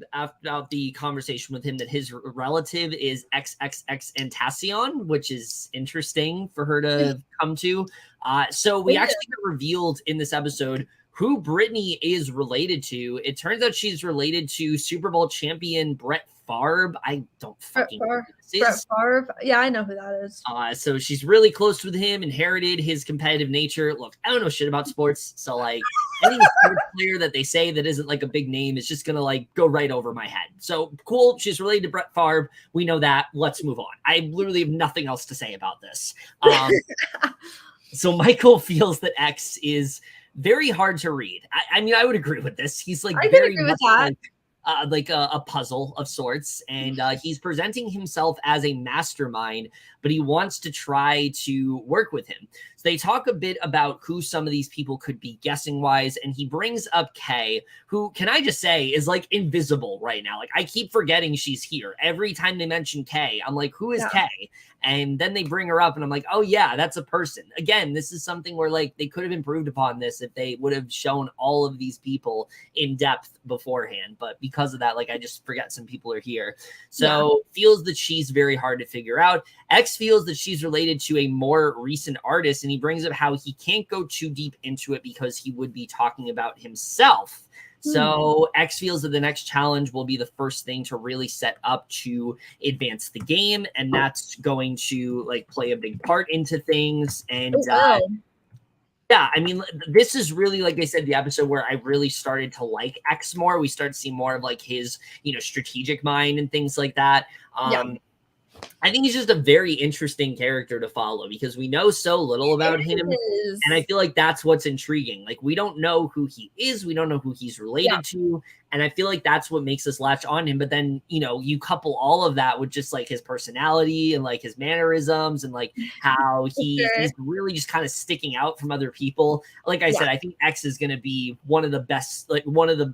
the conversation with him that his relative is XXX Antacion, which is interesting for her to come to. So we actually got revealed in this episode who Brittany is related to. It turns out she's related to Super Bowl champion Brett Favre. I don't fucking know who this is. Brett Favre. Yeah, I know who that is. So she's really close with him, inherited his competitive nature. Look, I don't know shit about sports, so like any sports player that they say that isn't like a big name is just gonna like go right over my head. So cool, she's related to Brett Favre. We know that. Let's move on. I literally have nothing else to say about this. So Michael feels that X is very hard to read. I mean, I would agree with this. He's like very much like a puzzle of sorts, and he's presenting himself as a mastermind, but he wants to try to work with him. So they talk a bit about who some of these people could be guessing wise, and he brings up Kay, who, can I just say, is like invisible right now. Like, I keep forgetting she's here. Every time they mention Kay, I'm like, who is Kay? And then they bring her up and I'm like, oh yeah, that's a person. Again, this is something where like they could have improved upon this if they would have shown all of these people in depth beforehand. But because of that, like, I just forget some people are here. So feels that she's very hard to figure out. X feels that she's related to a more recent artist, and he brings up how he can't go too deep into it because he would be talking about himself. So X feels that the next challenge will be the first thing to really set up to advance the game, and that's going to like play a big part into things. And yeah, I mean, this is really, like I said, the episode where I really started to like X more. We start to see more of like his, strategic mind and things like that. I think he's just a very interesting character to follow because we know so little about him. And I feel like that's what's intriguing. Like, we don't know who he is. We don't know who he's related to. And I feel like that's what makes us latch on him. But then, you couple all of that with just like his personality and like his mannerisms and like how he's really just kind of sticking out from other people. Like I said, I think X is going to be one of the best, like one of the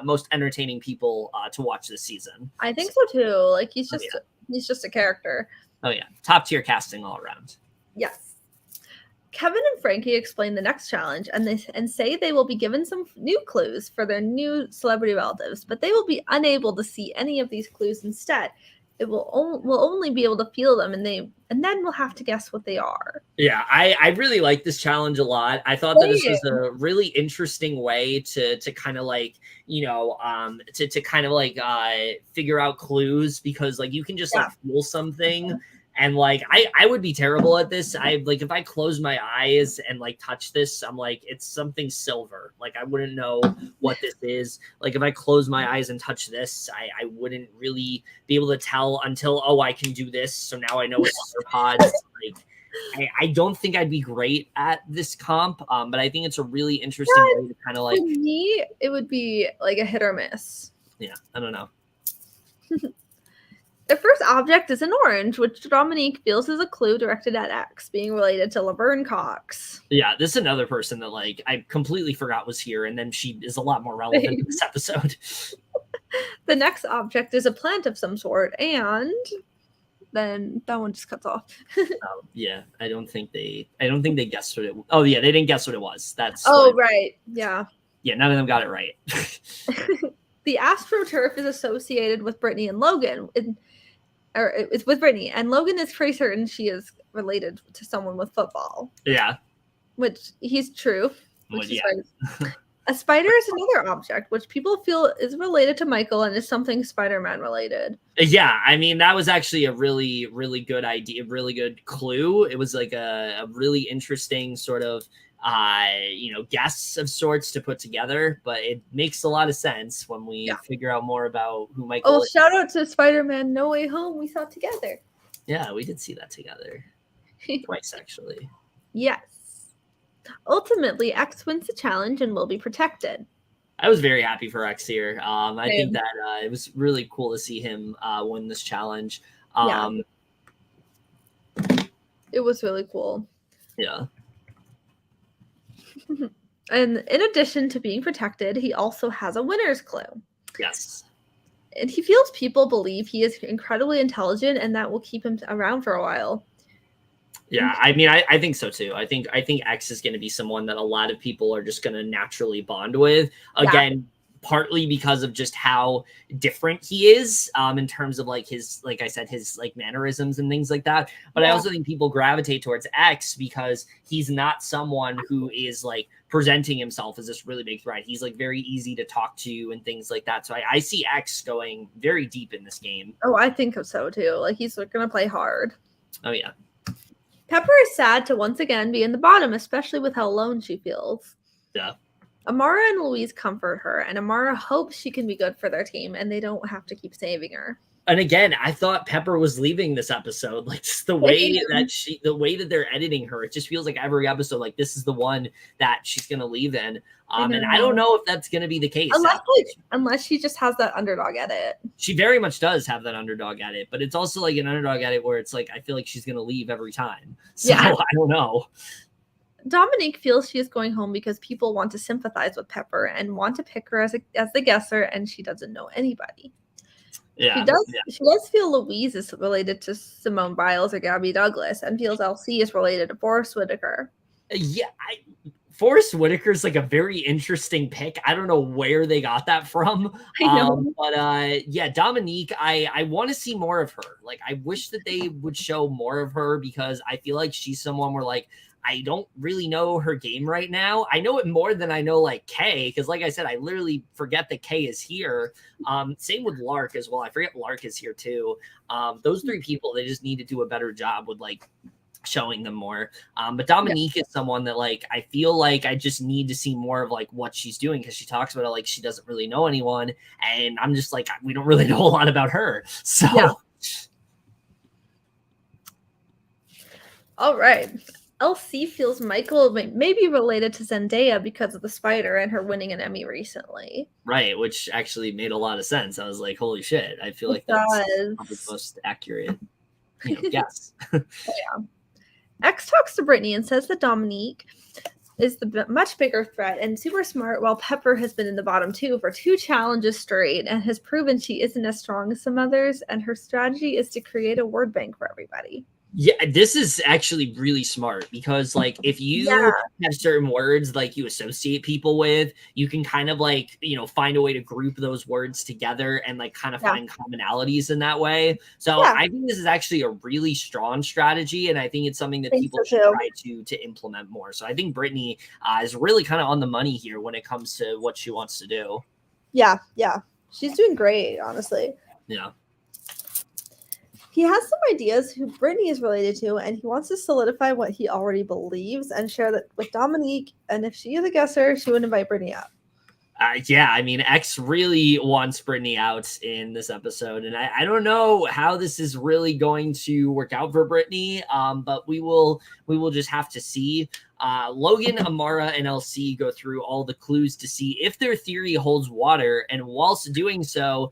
most entertaining people to watch this season. I think so too. Like, he's just... He's just a character. Oh, yeah. Top tier casting all around. Yes. Kevin and Frankie explain the next challenge and say they will be given some new clues for their new celebrity relatives, but they will be unable to see any of these clues instead. It will only be able to feel them, and then we'll have to guess what they are. Yeah, I really like this challenge a lot. I thought that this was a really interesting way to kind of like, to kind of like figure out clues, because like you can just like feel something. And like, I would be terrible at this. Like, if I close my eyes and like touch this, I'm like, it's something silver. Like, I wouldn't know what this is. Like, if I close my eyes and touch this, I wouldn't really be able to tell until, oh, I can do this. So now I know it's AirPods. Like, I don't think I'd be great at this comp, but I think it's a really interesting way to kind of like. For me, it would be like a hit or miss. Yeah, I don't know. The first object is an orange, which Dominique feels is a clue directed at X, being related to Laverne Cox. Yeah, this is another person that like I completely forgot was here, and then she is a lot more relevant in this episode. The next object is a plant of some sort, and then that one just cuts off. Yeah, I don't think they guessed what it. Oh yeah, they didn't guess what it was. That's right, yeah. Yeah, none of them got it right. The AstroTurf is associated with Brittany and Logan. It's with Brittany, and Logan is pretty certain she is related to someone with football. Yeah. Which he's true. A spider is another object, which people feel is related to Michael and is something Spider-Man related. Yeah, I mean, that was actually a really, really good idea, really good clue. It was like a really interesting sort of guests of sorts to put together, but it makes a lot of sense when we figure out more about who Michael is. Shout out to Spider-Man No Way Home. We saw it together. Yeah, we did see that together. Twice, actually. Yes. Ultimately, X wins the challenge and will be protected. I was very happy for X here. I think that it was really cool to see him win this challenge. It was really cool. Yeah. And in addition to being protected, he also has a winner's clue. Yes. And he feels people believe he is incredibly intelligent, and that will keep him around for a while. Yeah, I mean, I think so too. I think X is going to be someone that a lot of people are just going to naturally bond with. Again, partly because of just how different he is in terms of like his, like I said, his like mannerisms and things like that. But I also think people gravitate towards X because he's not someone who is like presenting himself as this really big threat. He's like very easy to talk to and things like that. So I see X going very deep in this game. Oh, I think so too. Like he's going to play hard. Oh yeah. Pepper is sad to once again be in the bottom, especially with how alone she feels. Yeah. Amara and Louise comfort her, and Amara hopes she can be good for their team and they don't have to keep saving her. And again, I thought Pepper was leaving this episode. Like just the way that they're editing her, it just feels like every episode, like this is the one that she's gonna leave in. And I don't know if that's gonna be the case. Unless she just has that underdog edit. She very much does have that underdog edit, but it's also like an underdog edit where it's like I feel like she's gonna leave every time. So I don't know. Dominique feels she is going home because people want to sympathize with Pepper and want to pick her as the guesser, and she doesn't know anybody. Yeah, she does feel Louise is related to Simone Biles or Gabby Douglas, and feels LC is related to Forrest Whitaker. Yeah, Forrest Whitaker is like a very interesting pick. I don't know where they got that from. But Dominique, I want to see more of her. Like, I wish that they would show more of her because I feel like she's someone where like I don't really know her game right now. I know it more than I know like Kay, because like I said, I literally forget that Kay is here. Same with Lark as well. I forget Lark is here too. Those three people, they just need to do a better job with like showing them more. But Dominique is someone that like I feel like I just need to see more of like what she's doing because she talks about it like she doesn't really know anyone, and I'm just like we don't really know a lot about her. So all right. LC feels Michael may be related to Zendaya because of the spider and her winning an Emmy recently. Right, which actually made a lot of sense. I was like, holy shit. I feel like that's probably the most accurate guess. X talks to Brittany and says that Dominique is the much bigger threat and super smart, while Pepper has been in the bottom two for 2 challenges straight and has proven she isn't as strong as some others, and her strategy is to create a word bank for everybody. Yeah, this is actually really smart because like if you have certain words like you associate people with, you can kind of like, find a way to group those words together and like kind of find commonalities in that way. So I think this is actually a really strong strategy, and I think it's something that people should try to implement more. So I think Brittany is really kind of on the money here when it comes to what she wants to do. Yeah. She's doing great, honestly. Yeah. He has some ideas who Brittany is related to, and he wants to solidify what he already believes and share that with Dominique. And if she is a guesser, she would invite Brittany up. I mean, X really wants Brittany out in this episode, and I don't know how this is really going to work out for Brittany, but we will just have to see. Logan, Amara, and LC go through all the clues to see if their theory holds water, and whilst doing so,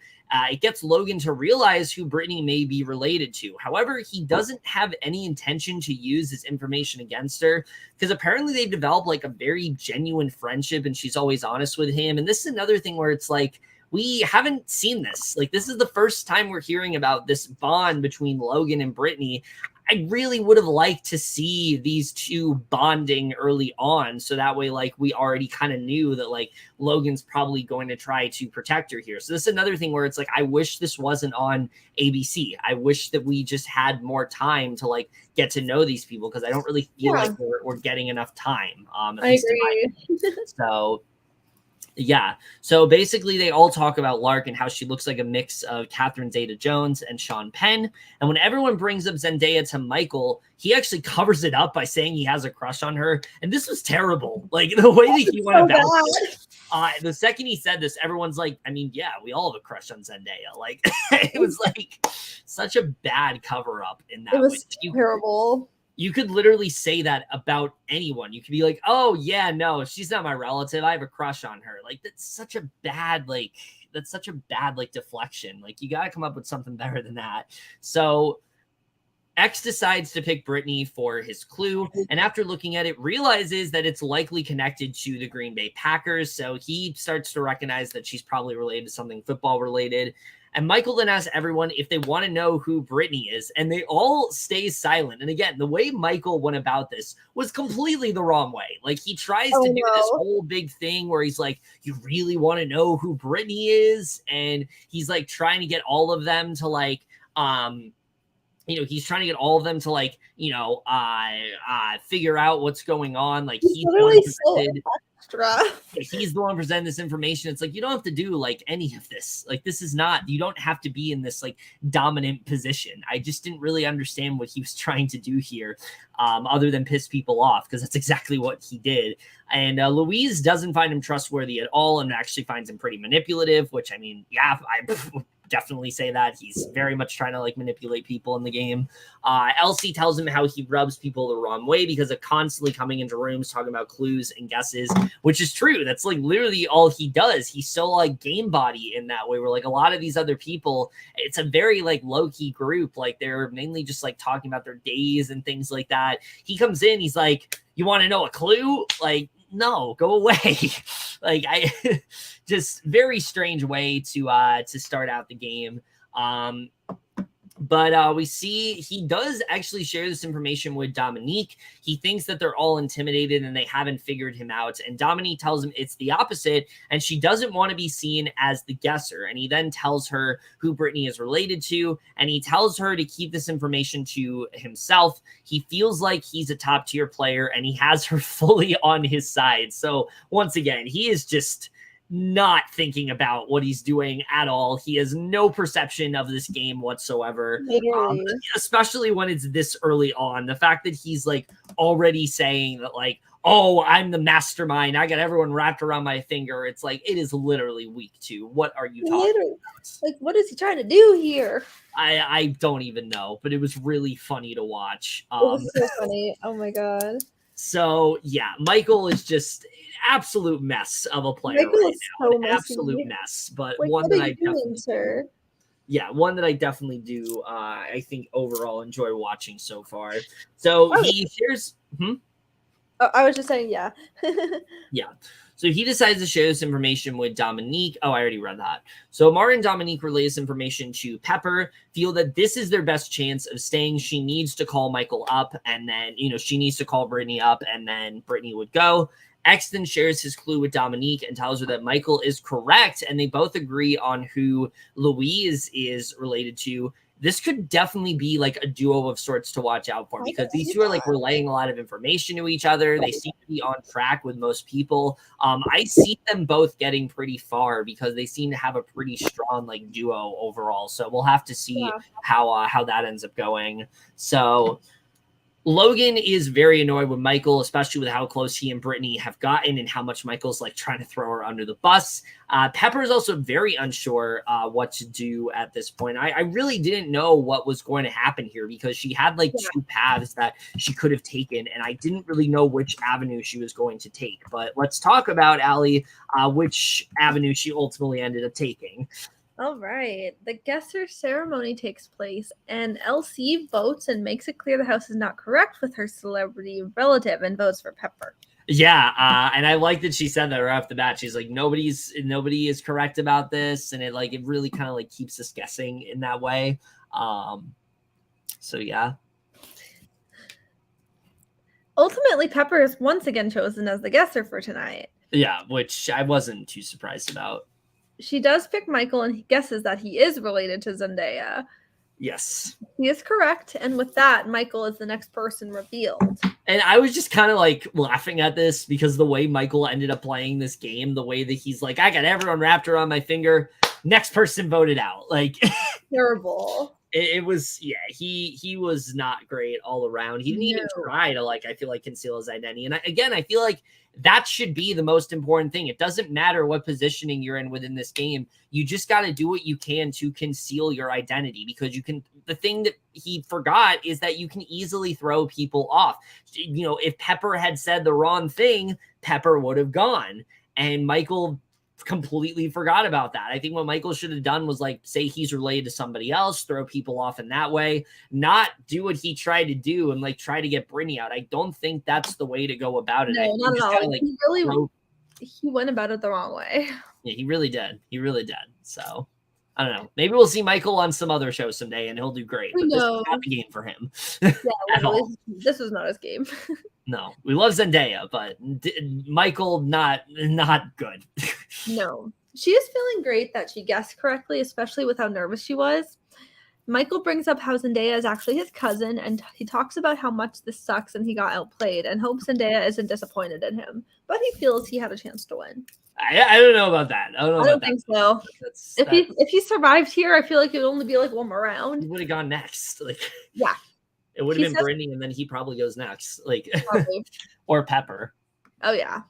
it gets Logan to realize who Brittany may be related to. However, he doesn't have any intention to use this information against her because apparently they've developed like a very genuine friendship and she's always honest with him. And this is another thing where it's like, we haven't seen this. Like, this is the first time we're hearing about this bond between Logan and Brittany. I really would have liked to see these two bonding early on. So that way, like, we already kind of knew that, like, Logan's probably going to try to protect her here. So this is another thing where it's like, I wish this wasn't on ABC. I wish that we just had more time to, like, get to know these people because I don't really feel like we're getting enough time. I agree. So, Yeah. So basically, they all talk about Lark and how she looks like a mix of Catherine Zeta-Jones and Sean Penn. And when everyone brings up Zendaya to Michael, he actually covers it up by saying he has a crush on her. And this was terrible. Like the way that he went about it. The second he said this, everyone's like, I mean, yeah, we all have a crush on Zendaya. Like it was like such a bad cover up in that. It was terrible. You could literally say that about anyone. You could be like, oh yeah, no, she's not my relative. I have a crush on her. Like that's such a bad deflection. Like you got to come up with something better than that. So X decides to pick Brittany for his clue, and after looking at it, realizes that it's likely connected to the Green Bay Packers. So he starts to recognize that she's probably related to something football related. And Michael then asks everyone if they want to know who Brittany is, and they all stay silent. And again, the way Michael went about this was completely the wrong way. Like he tries to do this whole big thing where he's like, you really want to know who Brittany is? And he's like trying to get all of them to like, he's trying to get all of them to like, figure out what's going on. Like he's literally so extra. He's the one presenting this information. It's like, you don't have to do like any of this. Like, this is not, you don't have to be in this like dominant position. I just didn't really understand what he was trying to do here, other than piss people off, because that's exactly what he did. And Louise doesn't find him trustworthy at all and actually finds him pretty manipulative, which I mean, yeah, I definitely say that. He's very much trying to like manipulate people in the game. Elsie tells him how he rubs people the wrong way because of constantly coming into rooms talking about clues and guesses, which is true. That's like literally all he does. He's so like game body in that way, where like a lot of these other people, it's a very like low-key group. Like they're mainly just like talking about their days and things like that. He comes in, he's like, you want to know a clue? Like, no, go away. Like I just very strange way to start out the game. But we see he does actually share this information with Dominique. He thinks that they're all intimidated and they haven't figured him out. And Dominique tells him it's the opposite, and she doesn't want to be seen as the guesser. And he then tells her who Brittany is related to, and he tells her to keep this information to himself. He feels like he's a top-tier player, and he has her fully on his side. So once again, he is just not thinking about what he's doing at all. He has no perception of this game whatsoever, especially when it's this early on. The fact that he's like already saying that like, oh, I'm the mastermind, I got everyone wrapped around my finger. It's like, it is literally week 2. What are you talking about? Like, what is he trying to do here? I don't even know, but it was really funny to watch. It was so funny. Oh my god. So yeah, Michael is just an absolute mess of a player Michael right is now. so An messy. absolute mess, but like, one that I definitely, sir? Yeah, one that I definitely do. I think overall enjoy watching so far. So he shares. I was just saying, yeah. Yeah. So he decides to share this information with Dominique. Oh, I already read that. So Mara and Dominique relay this information to Pepper, feel that this is their best chance of staying. She needs to call Michael up, and then, she needs to call Brittany up, and then Brittany would go. X then shares his clue with Dominique and tells her that Michael is correct, and they both agree on who Louise is related to. This could definitely be like a duo of sorts to watch out for, because these two are like relaying a lot of information to each other. They seem to be on track with most people. I see them both getting pretty far because they seem to have a pretty strong like duo overall. So we'll have to see how that ends up going. So Logan is very annoyed with Michael, especially with how close he and Brittany have gotten and how much Michael's like trying to throw her under the bus. Pepper is also very unsure what to do at this point. I really didn't know what was going to happen here because she had like 2 paths that she could have taken, and I didn't really know which avenue she was going to take. But let's talk about Aly, which avenue she ultimately ended up taking. All right. The guesser ceremony takes place, and Elsie votes and makes it clear the house is not correct with her celebrity relative and votes for Pepper. Yeah, and I like that she said that right off the bat. She's like, nobody is correct about this, and it really kind of like keeps us guessing in that way. So yeah. Ultimately, Pepper is once again chosen as the guesser for tonight. Yeah, which I wasn't too surprised about. She does pick Michael, and he guesses that he is related to Zendaya. Yes. He is correct, and with that, Michael is the next person revealed. And I was just kind of like laughing at this because the way Michael ended up playing this game, the way that he's like, I got everyone wrapped around my finger. Next person voted out. Like Terrible. it was, yeah, he was not great all around. He didn't even try to, like, I feel like, conceal his identity. And I feel like that should be the most important thing. It doesn't matter what positioning you're in within this game. You just got to do what you can to conceal your identity, because you can. The thing that he forgot is that you can easily throw people off. You know, if Pepper had said the wrong thing, Pepper would have gone. And Michael completely forgot about that. I think what Michael should have done was, like, say he's related to somebody else, throw people off in that way, not do what he tried to do and, like, try to get Brittany out. I don't think that's the way to go about it. No, not at all. Like, he went about it the wrong way. Yeah, he really did. He really did. So I don't know. Maybe we'll see Michael on some other show someday and he'll do great. But this is not the game for him. Yeah, this was not his game. No, we love Zendaya, but Michael, not good. No, she is feeling great that she guessed correctly, especially with how nervous she was. Michael brings up how Zendaya is actually his cousin, and he talks about how much this sucks and he got outplayed, and hopes Zendaya isn't disappointed in him. But he feels he had a chance to win. I don't know about that. I don't think so. If he survived here, I feel like it would only be like one more round. He would have gone next. Like, yeah, it would have been Brittany, and then he probably goes next. Like, or Pepper. Oh yeah.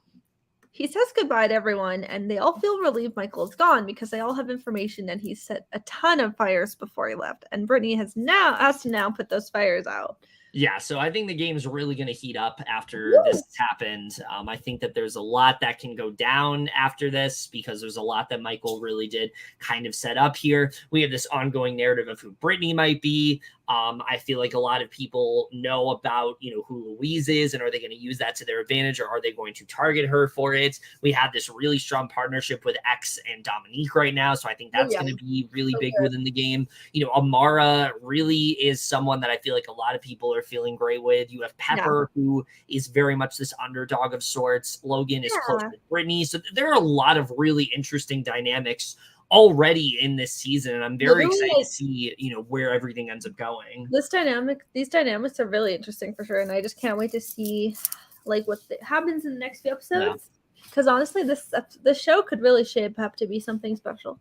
He says goodbye to everyone, and they all feel relieved Michael's gone because they all have information, and he set a ton of fires before he left. And Brittany has to now put those fires out. Yeah, so I think the game's really going to heat up after this has happened. I think that there's a lot that can go down after this, because there's a lot that Michael really did kind of set up here. We have this ongoing narrative of who Brittany might be. I feel like a lot of people know about, who Louise is, and are they going to use that to their advantage, or are they going to target her for it? We have this really strong partnership with X and Dominique right now, so I think that's going to be really big within the game. Amara really is someone that I feel like a lot of people are feeling great with. You have Pepper, who is very much this underdog of sorts. Logan is close to Brittany, so there are a lot of really interesting dynamics already in this season, and I'm very excited to see where everything ends up going. These dynamics are really interesting for sure, and I just can't wait to see what happens in the next few episodes, because honestly this show could really shape up to be something special.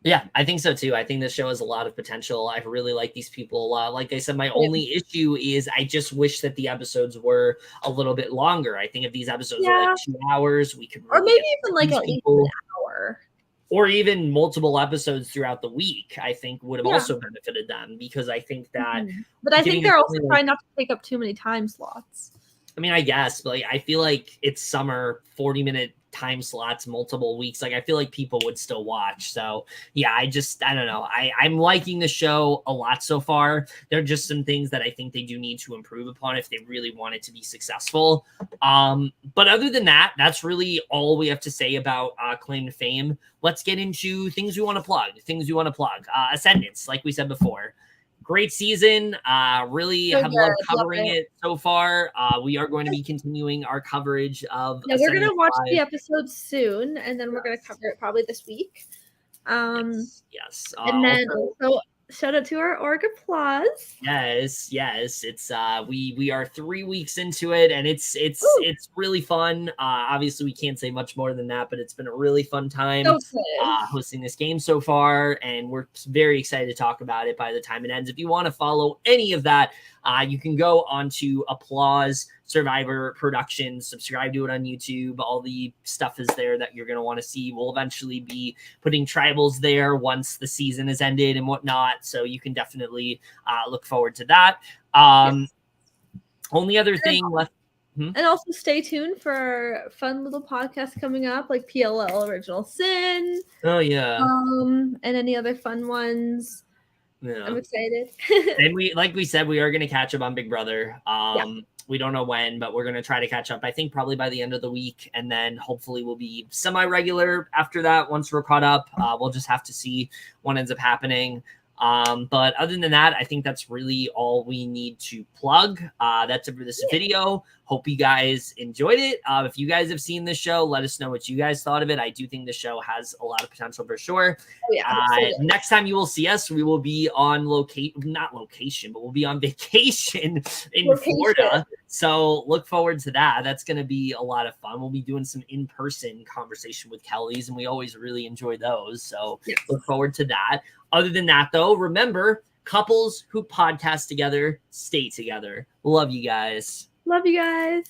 Yeah, I think so too. I think this show has a lot of potential. I really like these people a lot. Like I said, my only issue is I just wish that the episodes were a little bit longer. I think if these episodes were like 2 hours, we could really, or maybe even at least an hour. Or even multiple episodes throughout the week, I think would have also benefited them, because I think that. But I think they're also trying not to take up too many time slots. I mean, I guess, but I feel like it's summer, 40-minute time slots, multiple weeks. I feel like people would still watch. So yeah, I don't know. I'm liking the show a lot so far. There are just some things that I think they do need to improve upon if they really want it to be successful. But other than that, that's really all we have to say about Claim to Fame. Let's get into things we want to plug. Ascendance, like we said before. Great season. Really have loved covering it so far. We are going to be continuing our coverage of. Yeah, we're going to watch the episode soon, and then we're going to cover it probably this week. Yes. And then also shout out to our org applause. Yes. It's we are 3 weeks into it, and it's really fun. Obviously we can't say much more than that, but it's been a really fun time hosting this game so far, and we're very excited to talk about it by the time it ends. If you want to follow any of that, you can go onto Applause Survivor Productions, subscribe to it on YouTube. All the stuff is there that you're going to want to see. We'll eventually be putting tribals there once the season has ended and whatnot, so you can definitely look forward to that. Only other thing left. And also stay tuned for our fun little podcast coming up, like PLL Original Sin. Oh yeah. And any other fun ones. Yeah. I'm excited. And like we said, we are going to catch up on Big Brother. We don't know when, but we're going to try to catch up, I think probably by the end of the week. And then hopefully we'll be semi-regular after that. Once we're caught up, we'll just have to see what ends up happening. But other than that, I think that's really all we need to plug. That's it for this video. Hope you guys enjoyed it. If you guys have seen this show, let us know what you guys thought of it. I do think the show has a lot of potential for sure. Next time you will see us, we will be on not location, but we'll be on vacation in Florida. So look forward to that. That's going to be a lot of fun. We'll be doing some in-person conversation with Kely's, and we always really enjoy those. So look forward to that. Other than that, though, remember, couples who podcast together stay together. Love you guys. Love you guys.